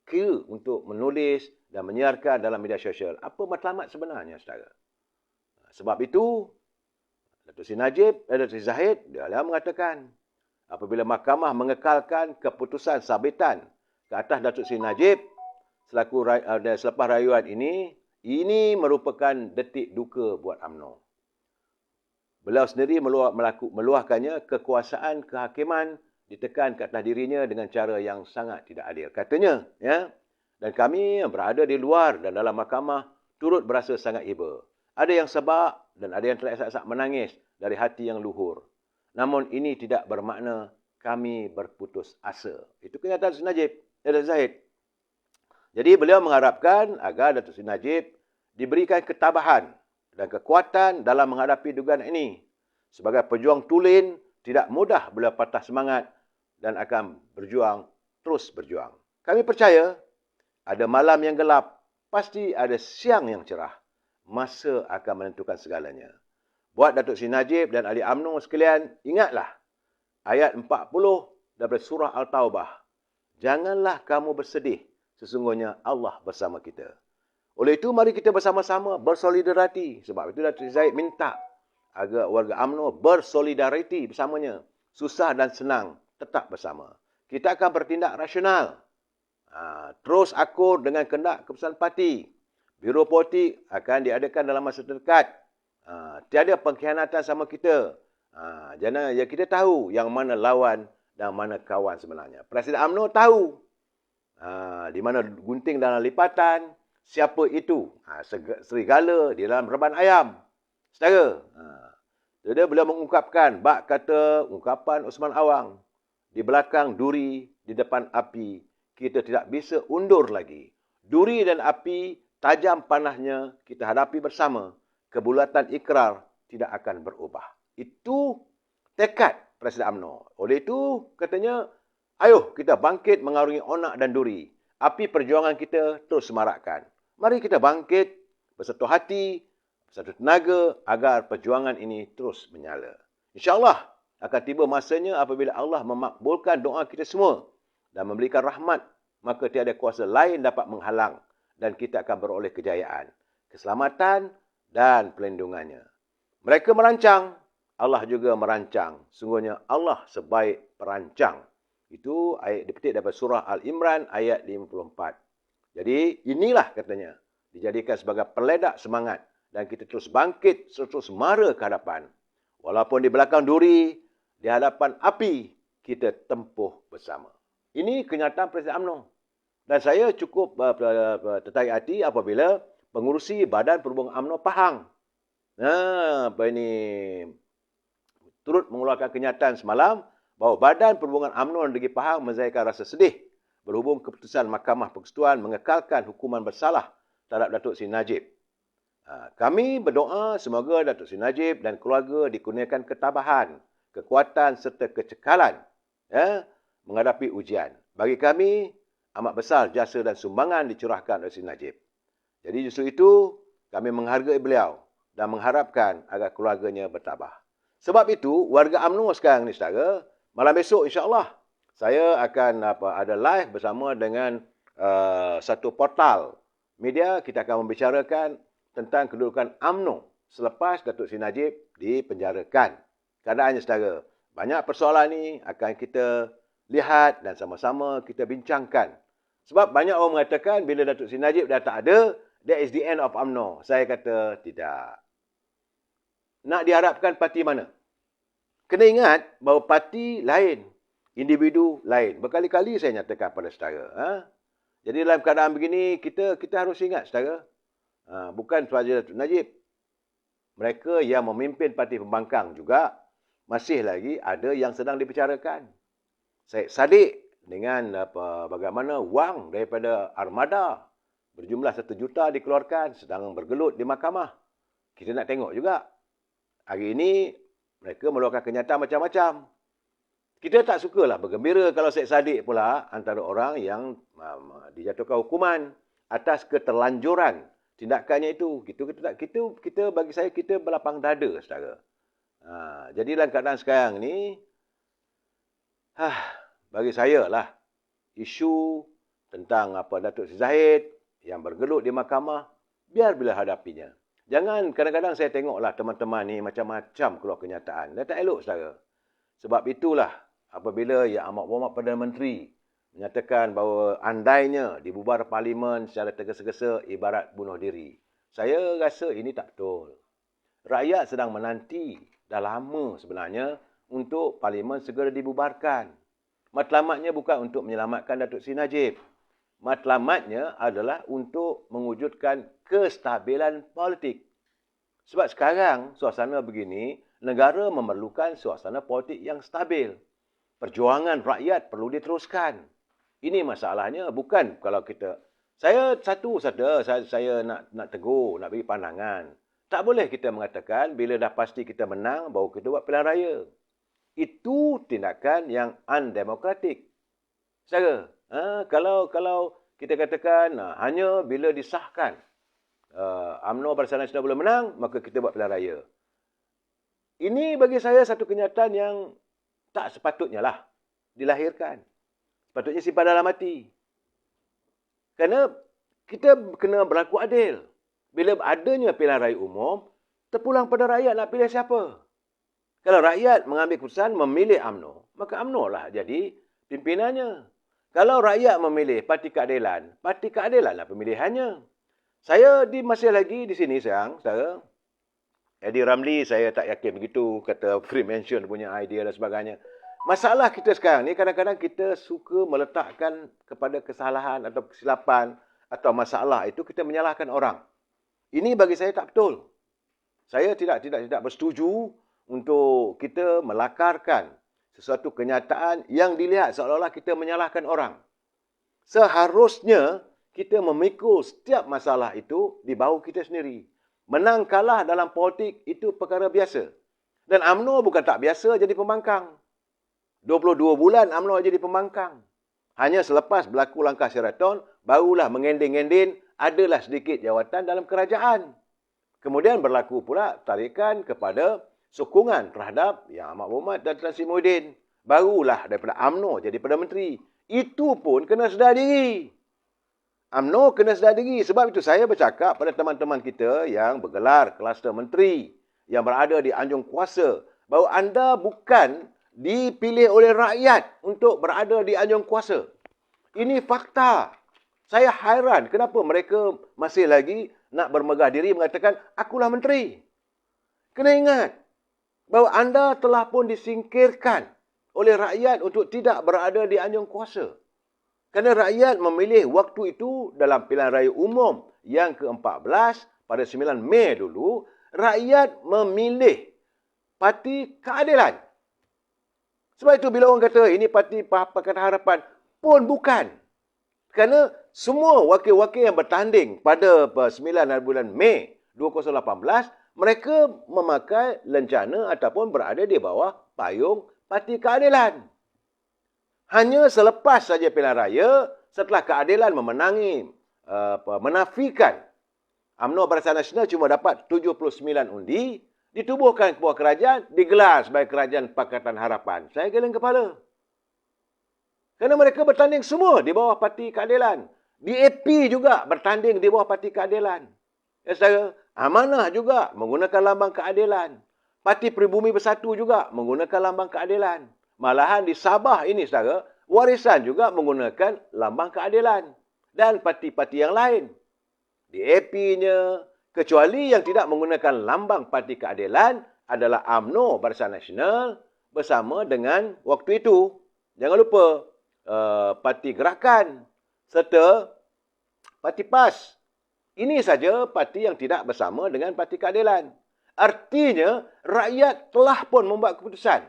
kira untuk menulis dan menyiarkan dalam media sosial. Apa matlamat sebenarnya, saudara? Sebab itu, Datuk Seri Najib dan Datuk Seri Zahid, dia mengatakan, apabila mahkamah mengekalkan keputusan sabitan ke atas Datuk Seri Najib selepas rayuan ini merupakan detik duka buat UMNO. Beliau sendiri meluahkannya kekuasaan kehakiman ditekan ke atas dirinya dengan cara yang sangat tidak adil. Katanya, ya. Dan kami yang berada di luar dan dalam mahkamah turut berasa sangat iba. Ada yang sebab dan ada yang terlesak-lesak menangis dari hati yang luhur. Namun ini tidak bermakna kami berputus asa. Itu kenyataan Najib dan Zahid. Jadi beliau mengharapkan agar Datuk Seri Najib diberikan ketabahan dan kekuatan dalam menghadapi dugaan ini. Sebagai pejuang tulen, tidak mudah beliau patah semangat dan akan terus berjuang. Kami percaya ada malam yang gelap, pasti ada siang yang cerah. Masa akan menentukan segalanya. Buat Datuk Seri Najib dan ahli UMNO sekalian, ingatlah ayat 40 daripada surah Al-Taubah. Janganlah kamu bersedih, sesungguhnya Allah bersama kita. Oleh itu, mari kita bersama-sama bersolidariti. Sebab itu Datuk Seri Zahid minta agar warga UMNO bersolidariti bersamanya. Susah dan senang, tetap bersama. Kita akan bertindak rasional. Terus akur dengan kehendak keputusan parti. Biro politik akan diadakan dalam masa terdekat. Tiada pengkhianatan sama kita. Jangan ya kita tahu yang mana lawan dan mana kawan sebenarnya. Presiden UMNO tahu di mana gunting dalam lipatan, siapa itu. Serigala di dalam reban ayam. Saudara. Jadi beliau mengungkapkan bak kata ungkapan Osman Awang, di belakang duri, di depan api, kita tidak bisa undur lagi. Duri dan api tajam panahnya kita hadapi bersama. kebulatan ikrar tidak akan berubah. Itu tekad Presiden UMNO. Oleh itu, katanya, ayo kita bangkit mengarungi onak dan duri. Api perjuangan kita terus semarakkan. Mari kita bangkit bersatu hati, bersatu tenaga agar perjuangan ini terus menyala. InsyaAllah akan tiba masanya apabila Allah memakbulkan doa kita semua dan memberikan rahmat, maka tiada kuasa lain dapat menghalang dan kita akan beroleh kejayaan, keselamatan dan pelindungannya. Mereka merancang, Allah juga merancang. Sungguhnya Allah sebaik perancang. Itu ayat dipetik daripada surah Al-Imran ayat 54. Jadi inilah katanya dijadikan sebagai peledak semangat dan kita terus bangkit, terus mara ke hadapan. Walaupun di belakang duri, di hadapan api, kita tempuh bersama. Ini kenyataan Presiden UMNO. Dan saya cukup tertarik hati apabila pengurusi Badan Perhubungan UMNO Pahang turut mengeluarkan kenyataan semalam bahawa Badan Perhubungan UMNO Negeri Pahang menzahirkan rasa sedih berhubung keputusan Mahkamah Persekutuan mengekalkan hukuman bersalah terhadap Datuk Seri Najib. Kami berdoa semoga Datuk Seri Najib dan keluarga dikurniakan ketabahan, kekuatan serta kecekalan menghadapi ujian. Bagi kami, amat besar jasa dan sumbangan dicurahkan oleh Seri Najib. Jadi justru itu, kami menghargai beliau dan mengharapkan agar keluarganya bertabah. Sebab itu, warga UMNO sekarang ni saudara, malam besok insya-Allah saya akan ada live bersama dengan satu portal media. Kita akan membicarakan tentang kedudukan UMNO selepas Datuk Seri Najib dipenjarakan. Keadaannya saudara, banyak persoalan ni akan kita lihat dan sama-sama kita bincangkan. Sebab banyak orang mengatakan bila Datuk Seri Najib dah tak ada, that is the end of UMNO. Saya kata tidak. Nak diharapkan parti mana? Kena ingat bahawa parti lain, individu lain. Berkali-kali saya nyatakan pada saudara. Jadi dalam keadaan begini, kita harus ingat saudara. Bukan sahaja Datuk Najib. Mereka yang memimpin parti pembangkang juga masih lagi ada yang sedang dibicarakan. Syed Saddiq dengan bagaimana wang daripada armada berjumlah 1 juta dikeluarkan sedang bergelut di mahkamah. Kita nak tengok juga. Hari ini mereka mengeluarkan kenyataan macam-macam. Kita tak sukalah bergembira kalau Syed Saddiq pula antara orang yang dijatuhkan hukuman atas keterlanjuran tindakannya itu. Kita bagi saya kita berlapang dada saudara. Jadi dalam keadaan sekarang ni bagi saya lah isu tentang Datuk Seri Zahid yang bergelut di mahkamah biar bila hadapinya. Jangan kadang-kadang saya tengoklah teman-teman ni macam-macam keluar kenyataan. Dah tak elok saudara. Sebab itulah apabila Yang Amat Berhormat Perdana Menteri menyatakan bahawa andainya dibubar parlimen secara tergesa-gesa ibarat bunuh diri. Saya rasa ini tak betul. Rakyat sedang menanti dah lama sebenarnya untuk parlimen segera dibubarkan. Matlamatnya bukan untuk menyelamatkan Datuk Seri Najib. Matlamatnya adalah untuk mewujudkan kestabilan politik. Sebab sekarang suasana begini, negara memerlukan suasana politik yang stabil. Perjuangan rakyat perlu diteruskan. Ini masalahnya, bukan kalau kita... Saya nak tegur, nak beri pandangan. Tak boleh kita mengatakan bila dah pasti kita menang, baru kita buat pilihan raya. Itu tindakan yang undemokratik. Saudara, kalau kita katakan hanya bila disahkan UMNO Barisan Nasional boleh menang, maka kita buat pilihan raya. Ini bagi saya satu kenyataan yang tak sepatutnya lah dilahirkan. Sepatutnya simpan dalam hati. Kerana kita kena berlaku adil. Bila adanya pilihan raya umum, terpulang pada rakyat nak pilih siapa. Kalau rakyat mengambil keputusan memilih UMNO, maka UMNO lah jadi pimpinannya. Kalau rakyat memilih Parti Keadilan lah pemilihannya. Saya masih lagi di sini sayang, saudara. Eddie Ramli saya tak yakin begitu, kata Freemanson punya idea dan sebagainya. Masalah kita sekarang ni kadang-kadang kita suka meletakkan kepada kesalahan atau kesilapan atau masalah itu kita menyalahkan orang. Ini bagi saya tak betul. Saya tidak bersetuju untuk kita melakarkan sesuatu kenyataan yang dilihat seolah-olah kita menyalahkan orang. Seharusnya kita memikul setiap masalah itu di bahu kita sendiri. Menang kalah dalam politik itu perkara biasa. Dan UMNO bukan tak biasa jadi pembangkang. 22 bulan UMNO jadi pembangkang. Hanya selepas berlaku langkah Sheraton, barulah mengending-ending adalah sedikit jawatan dalam kerajaan. Kemudian berlaku pula tarikan kepada sokongan terhadap Yang Amat Berhormat dan Tan Sri Muhyiddin. Barulah daripada UMNO jadi Perdana Menteri. Itu pun kena sedar diri. UMNO kena sedar diri. Sebab itu saya bercakap pada teman-teman kita yang bergelar kluster menteri, yang berada di anjung kuasa, bahawa anda bukan dipilih oleh rakyat untuk berada di anjung kuasa. Ini fakta. Saya hairan kenapa mereka masih lagi nak bermegah diri mengatakan, akulah menteri. Kena ingat bahawa anda telah pun disingkirkan oleh rakyat untuk tidak berada di anjung kuasa. Kerana rakyat memilih waktu itu dalam pilihan raya umum yang ke-14 pada 9 Mei dulu, rakyat memilih Parti Keadilan. Sebab itu bila orang kata ini Parti Pakatan Harapan, pun bukan. Kerana semua wakil-wakil yang bertanding pada 9 bulan Mei 2018, mereka memakai lencana ataupun berada di bawah payung Parti Keadilan. Hanya selepas saja pilihan raya, setelah Keadilan menafikan UMNO Barisan Nasional cuma dapat 79 undi, ditubuhkan sebuah kerajaan, digelar sebagai Kerajaan Pakatan Harapan. Saya geleng kepala. Kerana mereka bertanding semua di bawah Parti Keadilan. DAP juga bertanding di bawah Parti Keadilan. Ya, saudara, Amanah juga menggunakan lambang keadilan. Parti Pribumi Bersatu juga menggunakan lambang keadilan. Malahan di Sabah ini, saudara, Warisan juga menggunakan lambang keadilan. Dan parti-parti yang lain. DAP-nya, kecuali yang tidak menggunakan lambang Parti Keadilan adalah UMNO Barisan Nasional bersama dengan waktu itu, jangan lupa, Parti Gerakan serta Parti PAS. Ini saja parti yang tidak bersama dengan Parti Keadilan. Artinya, rakyat telah pun membuat keputusan.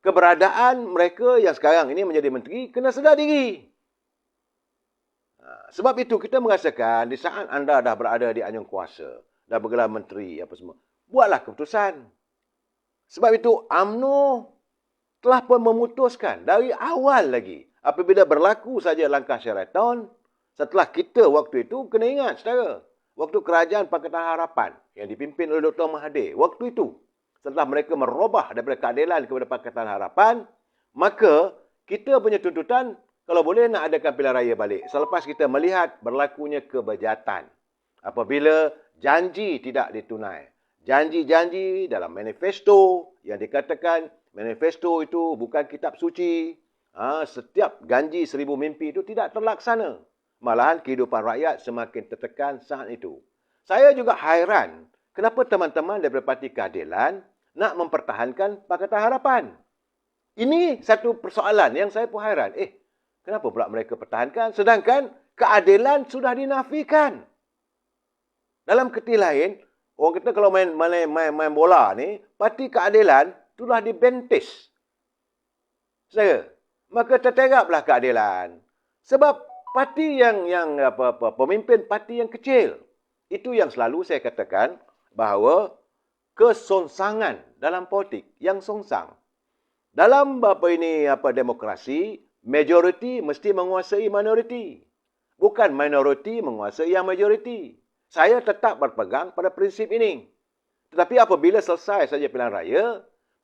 Keberadaan mereka yang sekarang ini menjadi menteri kena sedar diri. Sebab itu kita merasakan di saat anda dah berada di anjung kuasa, dah bergelar menteri apa semua, buatlah keputusan. Sebab itu UMNO telah pun memutuskan dari awal lagi, apabila berlaku saja langkah Sheraton, setelah kita waktu itu, kena ingat saudara, waktu Kerajaan Pakatan Harapan yang dipimpin oleh Dr. Mahathir, waktu itu, setelah mereka merubah daripada keadilan kepada Pakatan Harapan, maka kita punya tuntutan, kalau boleh nak adakan pilihan raya balik, selepas kita melihat berlakunya kebejatan. Apabila janji tidak ditunai, janji-janji dalam manifesto yang dikatakan, manifesto itu bukan kitab suci. Setiap janji 1000 mimpi itu tidak terlaksana. Malahan kehidupan rakyat semakin tertekan saat itu. Saya juga hairan kenapa teman-teman daripada Parti Keadilan nak mempertahankan Pakatan Harapan. Ini satu persoalan yang saya pun hairan. Kenapa pula mereka pertahankan sedangkan keadilan sudah dinafikan? Dalam kerti lain, orang kata kalau main bola ni, Parti Keadilan itulah dibentis. Saya, maka terteraplah keadilan. Sebab parti yang pemimpin parti yang kecil. Itu yang selalu saya katakan bahawa kesongsangan dalam politik yang songsang. Dalam demokrasi, majoriti mesti menguasai minoriti. Bukan minoriti menguasai yang majoriti. Saya tetap berpegang pada prinsip ini. Tetapi apabila selesai saja pilihan raya,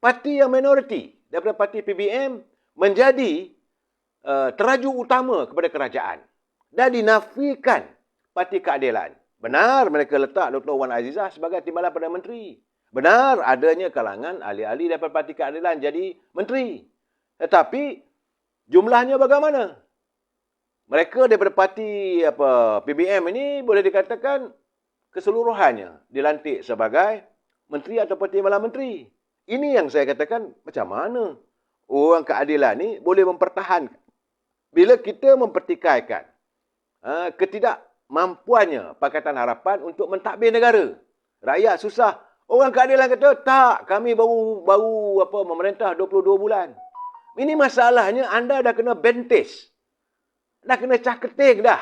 parti yang minoriti daripada parti PBM menjadi teraju utama kepada kerajaan dan dinafikan Parti Keadilan. Benar mereka letak Dr. Wan Azizah sebagai timbalan Perdana Menteri. Benar adanya kalangan ahli-ahli daripada Parti Keadilan jadi menteri. Tetapi jumlahnya bagaimana? Mereka daripada parti PBM ini boleh dikatakan keseluruhannya dilantik sebagai menteri atau timbalan menteri. Ini yang saya katakan, macam mana orang keadilan ni boleh mempertahankan bila kita mempertikaikan ketidakmampuannya Pakatan Harapan untuk mentadbir negara. Rakyat susah. Orang keadilan kata, tak, kami baru memerintah 22 bulan. Ini masalahnya anda dah kena bentis. Dah kena cah keting dah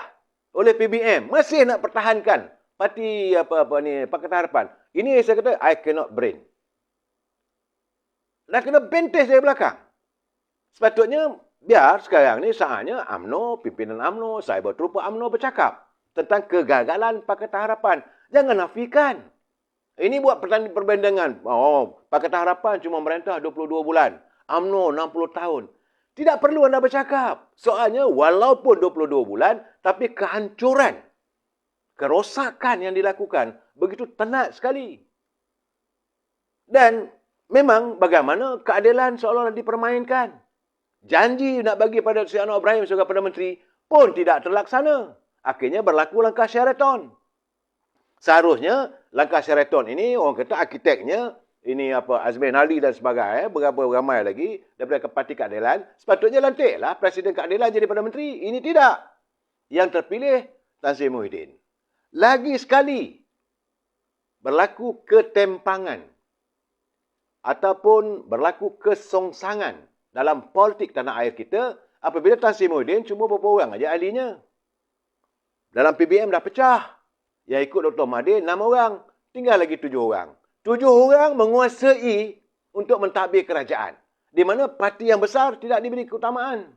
oleh PBM. Masih nak pertahankan parti Pakatan Harapan. Ini saya kata, I cannot brain. Dah kena benteh dari belakang. Sepatutnya, biar sekarang ni saatnya UMNO, pimpinan UMNO, cyber trooper UMNO bercakap tentang kegagalan Pakatan Harapan. Jangan nafikan. Ini buat perbandingan. Oh, Pakatan Harapan cuma merintah 22 bulan. UMNO 60 tahun. Tidak perlu anda bercakap. Soalnya walaupun 22 bulan, tapi kehancuran, kerosakan yang dilakukan begitu tenat sekali. Dan memang bagaimana keadilan seolah-olah dipermainkan. Janji nak bagi pada Sri Anwar Ibrahim sebagai Perdana Menteri pun tidak terlaksana. Akhirnya berlaku langkah Sheraton. Seharusnya langkah Sheraton ini, orang kata arkiteknya, ini Azmin Ali dan sebagainya, berapa ramai lagi daripada Parti Keadilan, sepatutnya lantiklah Presiden Keadilan jadi Perdana Menteri. Ini tidak. Yang terpilih Tan Sri Muhyiddin. Lagi sekali berlaku ketempangan ataupun berlaku kesongsangan dalam politik tanah air kita apabila Tan Sri Muhyiddin cuma beberapa orang aja ahlinya. Dalam PBM dah pecah. Yang ikut Dr. Mahathir 6 orang. Tinggal lagi 7 orang. 7 orang menguasai untuk mentadbir kerajaan. Di mana parti yang besar tidak diberi keutamaan.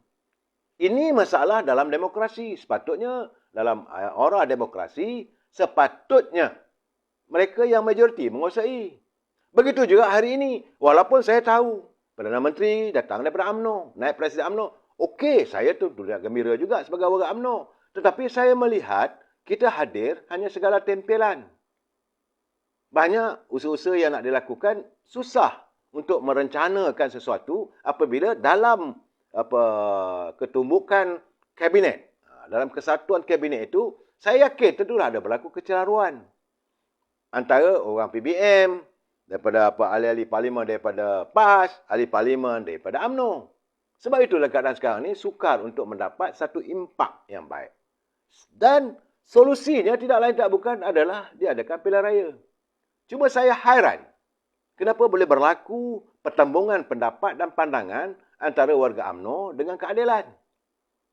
Ini masalah dalam demokrasi. Sepatutnya dalam aura demokrasi, sepatutnya mereka yang majoriti menguasai. Begitu juga hari ini. Walaupun saya tahu Perdana Menteri datang daripada UMNO, naik Presiden UMNO. Okey, saya tu gembira juga sebagai warga UMNO. Tetapi saya melihat kita hadir hanya segala tempelan. Banyak usaha-usaha yang nak dilakukan susah untuk merencanakan sesuatu apabila dalam ketumbukan kabinet, dalam kesatuan kabinet itu, saya yakin tentulah ada berlaku kecelaruan antara orang PBM, daripada ahli-ahli parlimen daripada PAS, ahli parlimen daripada UMNO. Sebab itulah keadaan sekarang ni sukar untuk mendapat satu impak yang baik. Dan solusinya tidak lain tak bukan adalah diadakan pilihan raya. Cuma saya hairan kenapa boleh berlaku pertembungan pendapat dan pandangan antara warga UMNO dengan keadilan.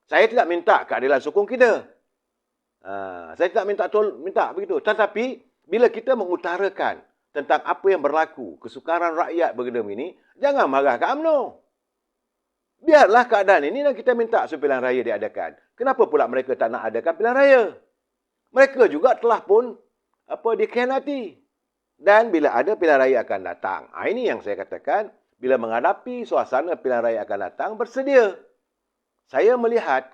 Saya tidak minta keadilan sokong kita. Saya tidak minta begitu. Tetapi bila kita mengutarakan tentang apa yang berlaku, kesukaran rakyat bergendam ini, jangan marah ke UMNO. Biarlah keadaan ini dan kita minta pilihan raya diadakan. Kenapa pula mereka tak nak adakan pilihan raya? Mereka juga telah pun dikhianati. Dan bila ada pilihan raya akan datang. Ini yang saya katakan, bila menghadapi suasana pilihan raya akan datang, bersedia. Saya melihat,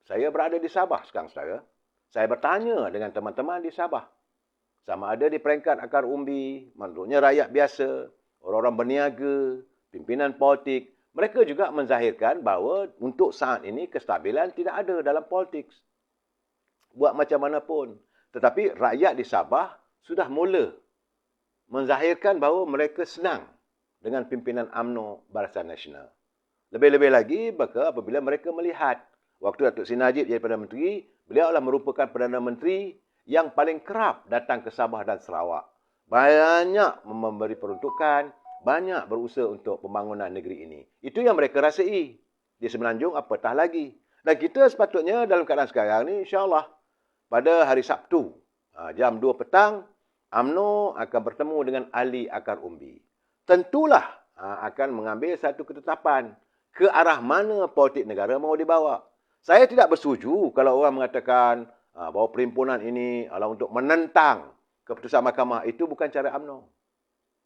saya berada di Sabah sekarang, saudara. Saya bertanya dengan teman-teman di Sabah. Sama ada di peringkat akar umbi, maksudnya rakyat biasa, orang-orang berniaga, pimpinan politik, mereka juga menzahirkan bahawa untuk saat ini kestabilan tidak ada dalam politik. Buat macam mana pun. Tetapi rakyat di Sabah sudah mula menzahirkan bahawa mereka senang dengan pimpinan UMNO Barisan Nasional. Lebih-lebih lagi apabila mereka melihat waktu Datuk Seri Najib jadi Perdana Menteri, beliau adalah merupakan Perdana Menteri yang paling kerap datang ke Sabah dan Sarawak. Banyak memberi peruntukan, banyak berusaha untuk pembangunan negeri ini. Itu yang mereka rasai. Di Semenanjung apatah lagi. Dan kita sepatutnya dalam keadaan sekarang ni, insyaAllah, pada hari Sabtu, jam 2 petang, UMNO akan bertemu dengan ahli akar umbi. Tentulah akan mengambil satu ketetapan ke arah mana politik negara mahu dibawa. Saya tidak bersetuju kalau orang mengatakan bahawa perhimpunan ini adalah untuk menentang keputusan mahkamah. Itu bukan cara UMNO.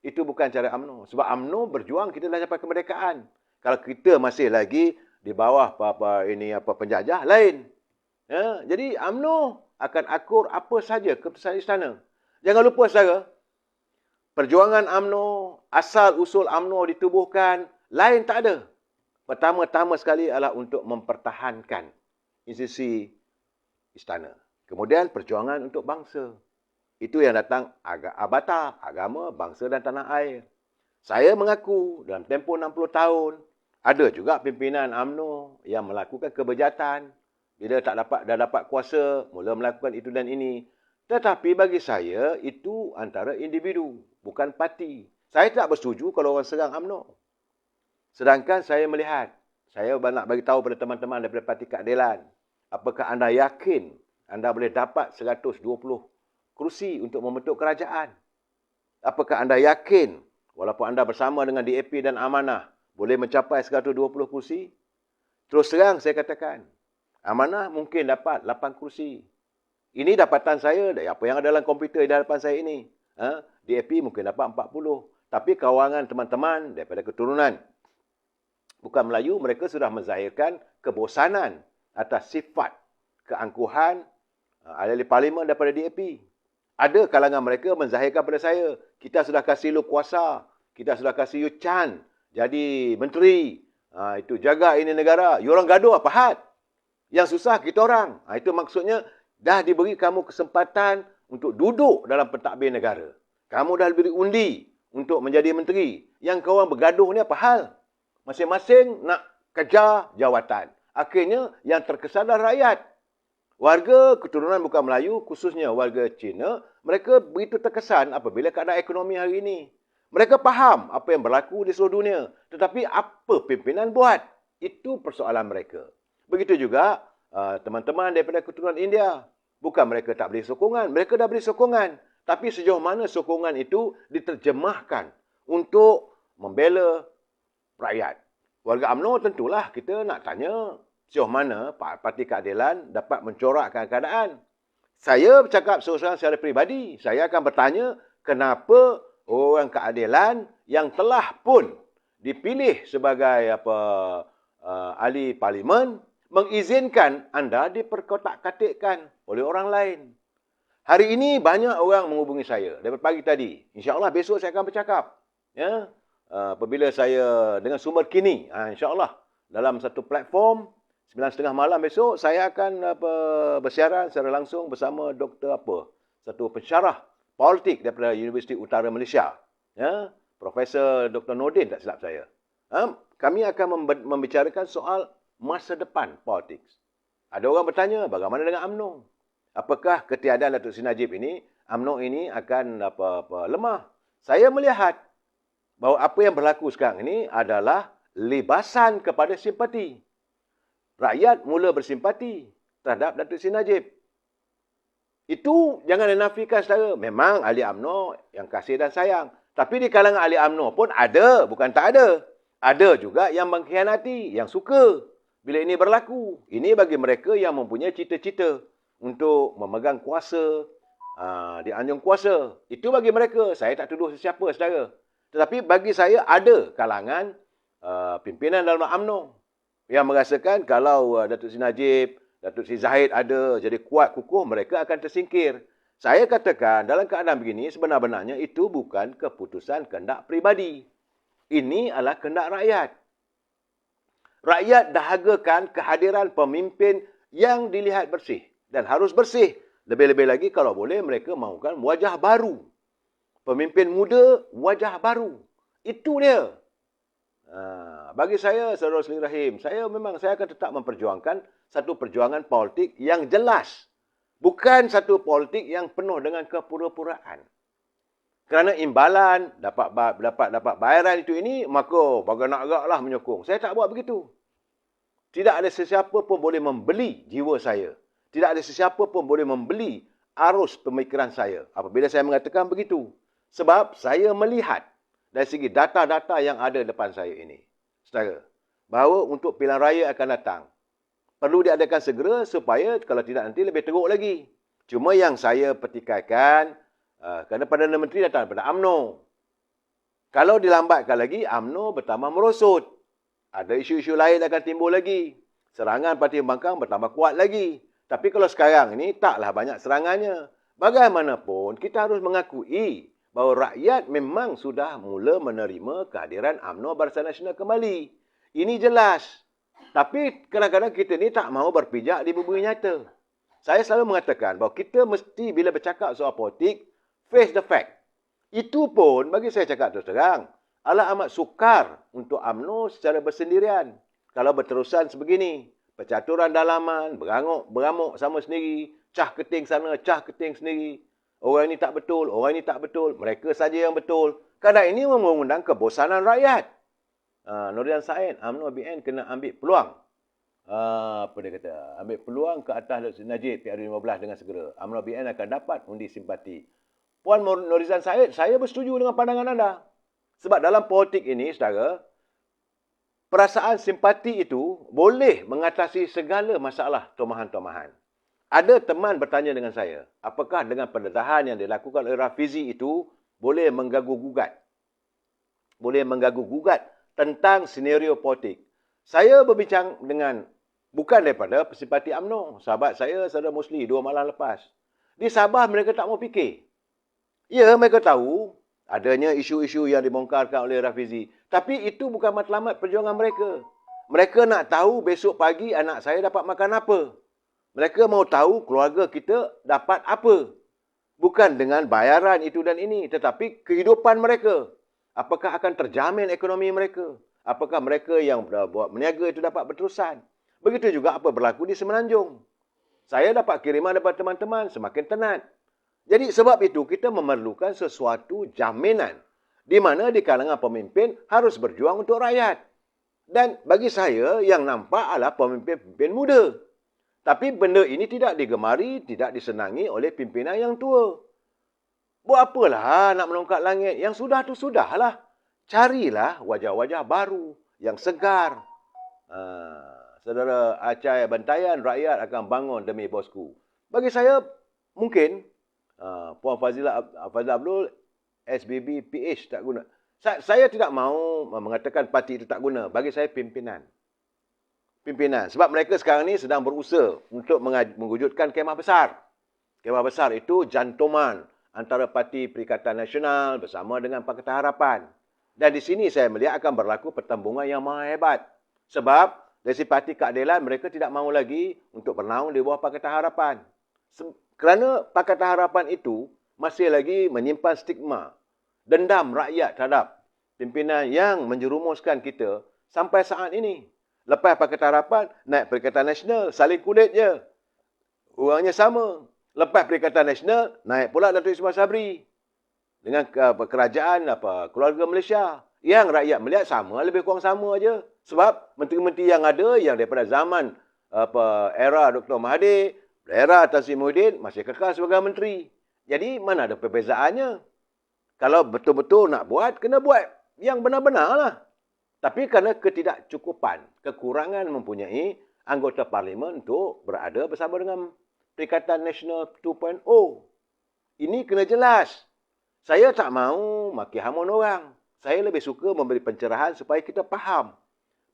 Itu bukan cara UMNO. Sebab UMNO berjuang, kita dah capai kemerdekaan. Kalau kita masih lagi di bawah penjajah, lain. Ya, jadi UMNO akan akur apa saja keputusan istana. Jangan lupa, saudara, perjuangan UMNO, asal-usul UMNO ditubuhkan, lain tak ada. Pertama-tama sekali adalah untuk mempertahankan institusi istana. Kemudian perjuangan untuk bangsa. Itu yang datang abata, agama, bangsa dan tanah air. Saya mengaku dalam tempoh 60 tahun, ada juga pimpinan UMNO yang melakukan kebejatan. Bila dah dapat kuasa, mula melakukan itu dan ini. Tetapi bagi saya, itu antara individu, bukan parti. Saya tak bersetuju kalau orang serang UMNO. Sedangkan saya melihat, saya nak bagi tahu pada teman-teman daripada Parti Keadilan, apakah anda yakin anda boleh dapat 120 kerusi untuk membentuk kerajaan. Apakah anda yakin, walaupun anda bersama dengan DAP dan Amanah, boleh mencapai 120 kursi? Terus terang saya katakan, Amanah mungkin dapat 8 kursi. Ini dapatan saya, apa yang ada dalam komputer di hadapan saya ini. DAP mungkin dapat 40. Tapi kawangan teman-teman daripada keturunan bukan Melayu, mereka sudah menzahirkan kebosanan atas sifat keangkuhan ahli parlimen daripada DAP. Ada kalangan mereka menzahirkan pada saya, kita sudah kasih lu kuasa, kita sudah kasih you Chan jadi menteri, itu jaga ini negara. You orang gaduh apa had? Yang susah kita orang. Itu maksudnya dah diberi kamu kesempatan untuk duduk dalam pentadbir negara. Kamu dah diberi undi untuk menjadi menteri. Yang kau orang bergaduh ni apa hal? Masing-masing nak kejar jawatan. Akhirnya yang terkesan adalah rakyat. Warga keturunan bukan Melayu, khususnya warga Cina, mereka begitu terkesan apabila keadaan ekonomi hari ini. Mereka faham apa yang berlaku di seluruh dunia. Tetapi apa pimpinan buat? Itu persoalan mereka. Begitu juga teman-teman daripada keturunan India. Bukan mereka tak beri sokongan. Mereka dah beri sokongan. Tapi sejauh mana sokongan itu diterjemahkan untuk membela rakyat. Warga UMNO tentulah kita nak tanya sejauh mana Parti Keadilan dapat mencorakkan keadaan. Saya bercakap secara peribadi. Saya akan bertanya kenapa orang keadilan yang telah pun dipilih sebagai ahli parlimen mengizinkan anda diperkotak-katikkan oleh orang lain. Hari ini banyak orang menghubungi saya daripada pagi tadi. InsyaAllah besok saya akan bercakap. Ya, apabila saya dengan sumber kini, insyaAllah dalam satu platform 9.30 malam besok saya akan bersiaran secara langsung bersama satu pensyarah politik daripada Universiti Utara Malaysia. Ya, Profesor Dr. Nordin tak silap saya. Kami akan membicarakan soal masa depan politik. Ada orang bertanya bagaimana dengan UMNO? Apakah ketiadaan Datuk Seri Najib ini, UMNO ini akan lemah? Saya melihat bahawa apa yang berlaku sekarang ini adalah libasan kepada simpati. Rakyat mula bersimpati terhadap Datuk Seri Najib. Itu jangan dinafikan saudara. Memang ahli UMNO yang kasih dan sayang. Tapi di kalangan ahli UMNO pun ada, bukan tak ada. Ada juga yang mengkhianati, yang suka bila ini berlaku. Ini bagi mereka yang mempunyai cita-cita untuk memegang kuasa, di anjung kuasa. Itu bagi mereka. Saya tak tuduh sesiapa, saudara. Tetapi bagi saya ada kalangan pimpinan dalam UMNO yang merasakan kalau Datuk Seri Najib, Datuk Seri Zahid ada jadi kuat kukuh, mereka akan tersingkir. Saya katakan dalam keadaan begini sebenar-benarnya itu bukan keputusan kehendak peribadi. Ini adalah kehendak rakyat. Rakyat dahagakan kehadiran pemimpin yang dilihat bersih. Dan harus bersih. Lebih-lebih lagi kalau boleh mereka mahukan wajah baru. Pemimpin muda, wajah baru. Itu dia. Bagi saya, Saudara Seri Rahim, saya akan tetap memperjuangkan satu perjuangan politik yang jelas. Bukan satu politik yang penuh dengan kepura-puraan. Kerana imbalan, dapat bayaran itu ini, maka bagai nak agaklah menyokong. Saya tak buat begitu. Tidak ada sesiapa pun boleh membeli jiwa saya. Tidak ada sesiapa pun boleh membeli arus pemikiran saya apabila saya mengatakan begitu. Sebab saya melihat dari segi data-data yang ada depan saya ini, saudara, bahawa untuk pilihan raya akan datang, perlu diadakan segera supaya kalau tidak nanti lebih teruk lagi. Cuma yang saya petikaikan, kerana Perdana Menteri datang daripada UMNO. Kalau dilambatkan lagi, UMNO bertambah merosot. Ada isu-isu lain akan timbul lagi. Serangan Parti Pembangkang bertambah kuat lagi. Tapi kalau sekarang ini taklah banyak serangannya. Bagaimanapun kita harus mengakui bahawa rakyat memang sudah mula menerima kehadiran UMNO Barisan Nasional kembali. Ini jelas. Tapi kadang-kadang kita ni tak mahu berpijak di bumi nyata. Saya selalu mengatakan bahawa kita mesti bila bercakap soal politik, face the fact. Itu pun bagi saya cakap terus terang, adalah amat sukar untuk UMNO secara bersendirian. Kalau berterusan sebegini. Percaturan dalaman, beramuk sama sendiri, cah keting sana, cah keting sendiri. Orang ini tak betul, orang ini tak betul. Mereka saja yang betul. Kadang ini mengundang kebosanan rakyat. Nurian Said, UMNO BN kena ambil peluang apa dia kata, ambil peluang ke atas Dr. Seri Najib PRU15 dengan segera. UMNO BN akan dapat undi simpati. Puan Norizan Said, saya bersetuju dengan pandangan anda. Sebab dalam politik ini, saudara, perasaan simpati itu boleh mengatasi segala masalah tomahan-tomahan. Ada teman bertanya dengan saya, apakah dengan pendedahan yang dilakukan oleh Rafizi itu boleh mengganggu-gugat? Boleh mengganggu-gugat tentang senario politik. Saya berbincang dengan, bukan daripada simpati UMNO. Sahabat saya, saudara Musli, 2 malam lepas. Di Sabah mereka tak mau fikir. Ya, mereka tahu adanya isu-isu yang dibongkarkan oleh Rafizi. Tapi itu bukan matlamat perjuangan mereka. Mereka nak tahu besok pagi anak saya dapat makan apa. Mereka mau tahu keluarga kita dapat apa. Bukan dengan bayaran itu dan ini, tetapi kehidupan mereka. Apakah akan terjamin ekonomi mereka? Apakah mereka yang buat meniaga itu dapat berterusan? Begitu juga apa berlaku di Semenanjung. Saya dapat kiriman daripada teman-teman semakin tenat. Jadi sebab itu kita memerlukan sesuatu jaminan di mana di kalangan pemimpin harus berjuang untuk rakyat. Dan bagi saya yang nampak adalah pemimpin-pemimpin muda. Tapi benda ini tidak digemari, tidak disenangi oleh pimpinan yang tua. Buat apalah nak melongkat langit? Yang sudah tu sudahlah. Carilah wajah-wajah baru yang segar. Saudara Acai Bantayan, rakyat akan bangun demi bosku. Bagi saya, mungkin Puan Fazilah Abdul, SBB, PH tak guna. Saya tidak mahu mengatakan parti itu tak guna. Bagi saya pimpinan. Pimpinan. Sebab mereka sekarang ni sedang berusaha untuk mewujudkan kemah besar. Kemah besar itu jantuman antara Parti Perikatan Nasional bersama dengan Pakatan Harapan. Dan di sini saya melihat akan berlaku pertembungan yang maha hebat. Sebab dari si Parti Keadilan mereka tidak mahu lagi untuk bernaung di bawah Pakatan Harapan. Kerana Pakatan Harapan itu masih lagi menyimpan stigma, dendam rakyat terhadap pimpinan yang menjerumuskan kita sampai saat ini. Lepas Pakatan Harapan, naik Perikatan Nasional, saling kulit je. Orangnya sama. Lepas Perikatan Nasional, naik pula Datuk Ismail Sabri. Dengan kerajaan keluarga Malaysia. Yang rakyat melihat sama, lebih kurang sama aja. Sebab menteri-menteri yang ada, yang daripada zaman era Dr. Mahathir, era Tan Sri Muhyiddin masih kekal sebagai menteri. Jadi mana ada perbezaannya? Kalau betul-betul nak buat, kena buat yang benar-benar lah. Tapi kerana ketidakcukupan, kekurangan mempunyai anggota parlimen untuk berada bersama dengan Perikatan Nasional 2.0. Ini kena jelas. Saya tak mahu maki hamun orang. Saya lebih suka memberi pencerahan supaya kita faham.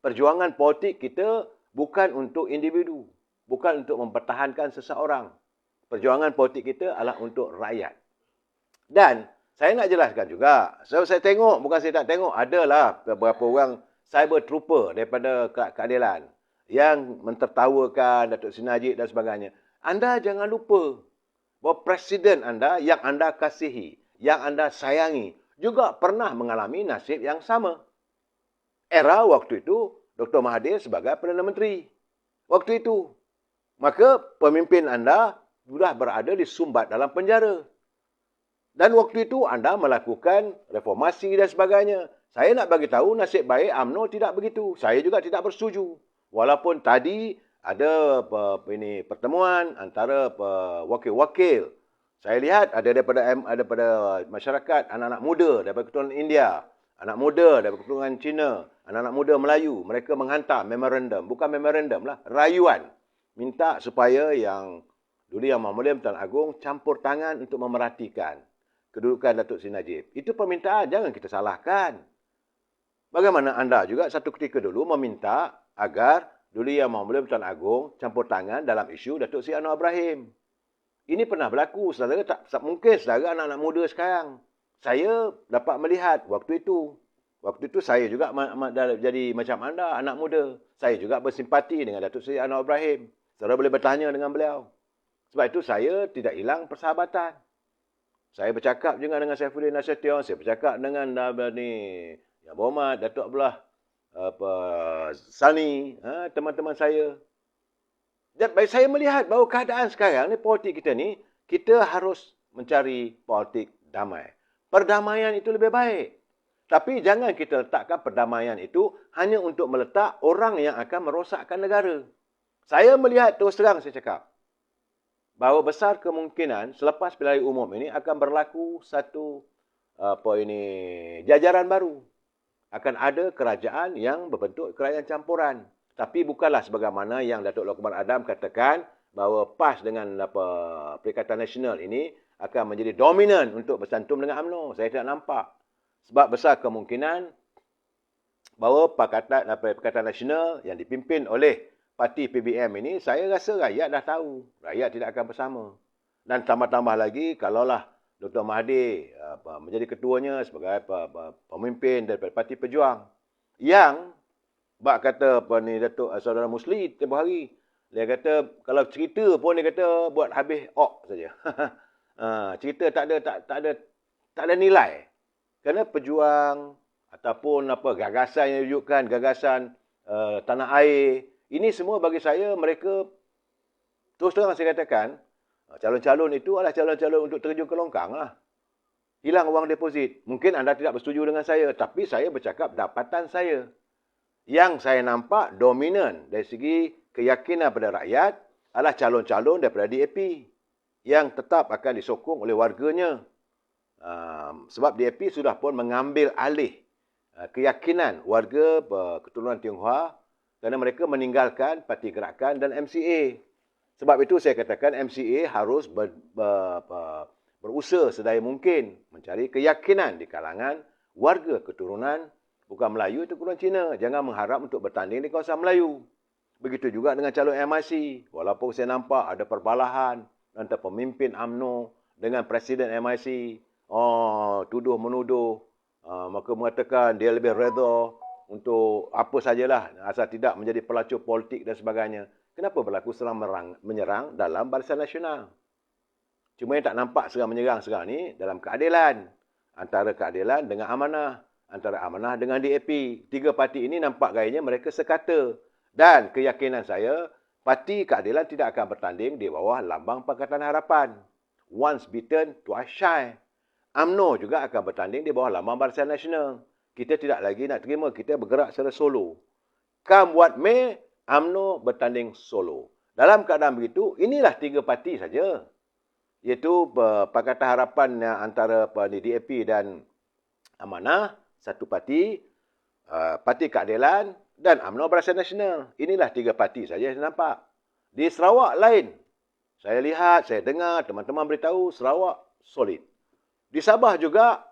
Perjuangan politik kita bukan untuk individu. Bukan untuk mempertahankan seseorang. Perjuangan politik kita adalah untuk rakyat. Dan saya nak jelaskan juga. Saya tengok, bukan saya tak tengok, adalah beberapa orang cyber trooper daripada keadilan yang mentertawakan Datuk Seri Najib dan sebagainya. Anda jangan lupa bahawa Presiden anda yang anda kasihi, yang anda sayangi, juga pernah mengalami nasib yang sama. Era waktu itu, Dr. Mahathir sebagai Perdana Menteri. Waktu itu, maka pemimpin anda sudah berada disumbat dalam penjara. Dan waktu itu anda melakukan reformasi dan sebagainya. Saya nak bagi tahu nasib baik UMNO tidak begitu. Saya juga tidak bersetuju. Walaupun tadi ada pertemuan antara wakil-wakil. Saya lihat ada daripada masyarakat, anak-anak muda daripada keturunan India, anak muda daripada keturunan Cina, anak-anak muda Melayu. Mereka menghantar memorandum. Bukan memorandum lah, rayuan. Minta supaya yang Duli Yang Maha Tuan Agong campur tangan untuk memerhatikan kedudukan Datuk Seri Najib. Itu permintaan, jangan kita salahkan. Bagaimana anda juga satu ketika dulu meminta agar Duli Yang Maha Tuan Agong campur tangan dalam isu Datuk Seri Anwar Ibrahim. Ini pernah berlaku. Saudara tak mungkin saudara anak-anak muda sekarang. Saya dapat melihat waktu itu. Waktu itu saya juga jadi macam anda, anak muda. Saya juga bersimpati dengan Datuk Seri Anwar Ibrahim. Saudara boleh bertanya dengan beliau. Sebab itu saya tidak hilang persahabatan. Saya bercakap juga dengan Saifuddin Nasution. Saya bercakap dengan Yang Berhormat Datuk Abdullah Sani, teman-teman saya. Dan saya melihat bahawa keadaan sekarang ni, politik kita ni, kita harus mencari politik damai. Perdamaian itu lebih baik. Tapi jangan kita letakkan perdamaian itu hanya untuk meletak orang yang akan merosakkan negara. Saya melihat terus terang saya cakap bahawa besar kemungkinan selepas pilihan umum ini akan berlaku satu jajaran baru. Akan ada kerajaan yang berbentuk kerajaan campuran. Tapi bukanlah sebagaimana yang Datuk Lokman Adam katakan bahawa PAS dengan Perikatan Nasional ini akan menjadi dominan untuk bersantum dengan UMNO. Saya tidak nampak. Sebab besar kemungkinan bahawa Perikatan Nasional yang dipimpin oleh parti PBM ini, saya rasa rakyat dah tahu. Rakyat tidak akan bersama. Dan tambah-tambah lagi, kalaulah Dr. Mahathir menjadi ketuanya sebagai pemimpin daripada Parti Pejuang. Yang, kata Datuk Saudara Musli tempoh hari, dia kata, kalau cerita pun dia kata buat habis saja. Cerita tak ada nilai. Kerana pejuang ataupun gagasan yang diwujudkan, gagasan tanah air, ini semua bagi saya mereka, terus terang saya katakan, calon-calon itu adalah calon-calon untuk terjun ke longkang lah. Hilang wang deposit. Mungkin anda tidak bersetuju dengan saya, tapi saya bercakap dapatan saya. Yang saya nampak dominan dari segi keyakinan pada rakyat adalah calon-calon daripada DAP yang tetap akan disokong oleh warganya. Sebab DAP sudah pun mengambil alih keyakinan warga keturunan Tionghoa kerana mereka meninggalkan Parti Gerakan dan MCA. Sebab itu saya katakan MCA harus berusaha sedaya mungkin mencari keyakinan di kalangan warga keturunan bukan Melayu itu keturunan Cina. Jangan mengharap untuk bertanding di kawasan Melayu. Begitu juga dengan calon MIC. Walaupun saya nampak ada perbalahan antara pemimpin UMNO dengan Presiden MIC. Tuduh-menuduh. Maka mengatakan dia lebih redha untuk apa sajalah asal tidak menjadi pelacur politik dan sebagainya. Kenapa berlaku serang menyerang dalam Barisan Nasional? Cuma yang tak nampak serang menyerang sekarang ni dalam keadilan. Antara keadilan dengan amanah. Antara amanah dengan DAP. Tiga parti ini nampak gayanya mereka sekata. Dan keyakinan saya, Parti Keadilan tidak akan bertanding di bawah lambang Pakatan Harapan. Once beaten, twice shy. UMNO juga akan bertanding di bawah lambang Barisan Nasional. Kita tidak lagi nak terima, kita bergerak secara solo. Come what may, UMNO bertanding solo. Dalam keadaan begitu, inilah tiga parti saja. Iaitu Pakatan Harapan antara DAP dan Amanah, satu parti, Parti Keadilan dan UMNO Barisan Nasional. Inilah tiga parti saja saya nampak. Di Sarawak lain. Saya lihat, saya dengar, teman-teman beritahu Sarawak solid. Di Sabah juga,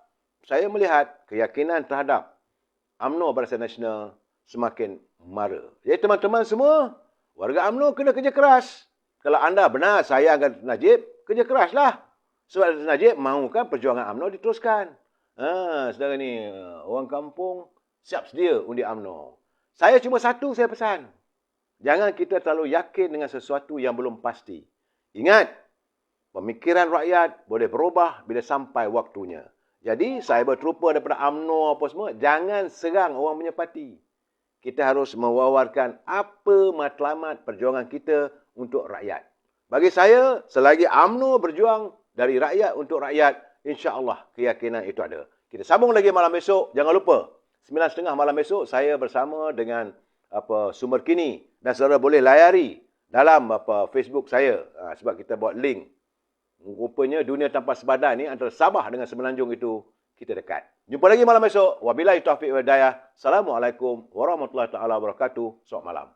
saya melihat keyakinan terhadap UMNO Barisan Nasional semakin mara. Jadi teman-teman semua, warga UMNO kena kerja keras. Kalau anda benar sayang Najib, kerja keraslah. Sebab Najib mahukan perjuangan UMNO diteruskan. Saudara ni, orang kampung siap sedia undi UMNO. Saya cuma satu saya pesan. Jangan kita terlalu yakin dengan sesuatu yang belum pasti. Ingat, pemikiran rakyat boleh berubah bila sampai waktunya. Jadi, saya berterupa daripada UMNO apa semua, jangan serang orang punya parti. Kita harus mewawarkan apa matlamat perjuangan kita untuk rakyat. Bagi saya, selagi UMNO berjuang dari rakyat untuk rakyat, insya-Allah keyakinan itu ada. Kita sambung lagi malam esok. Jangan lupa, 9.30 malam esok, saya bersama dengan sumber kini. Dan saudara boleh layari dalam Facebook saya. Sebab kita buat link. Rupanya dunia tanpa sebadan ni antara Sabah dengan Semenanjung itu kita dekat. Jumpa lagi malam esok. Wabillahi taufiq wal hidayah. Assalamualaikum warahmatullahi taala wabarakatuh. Selamat malam.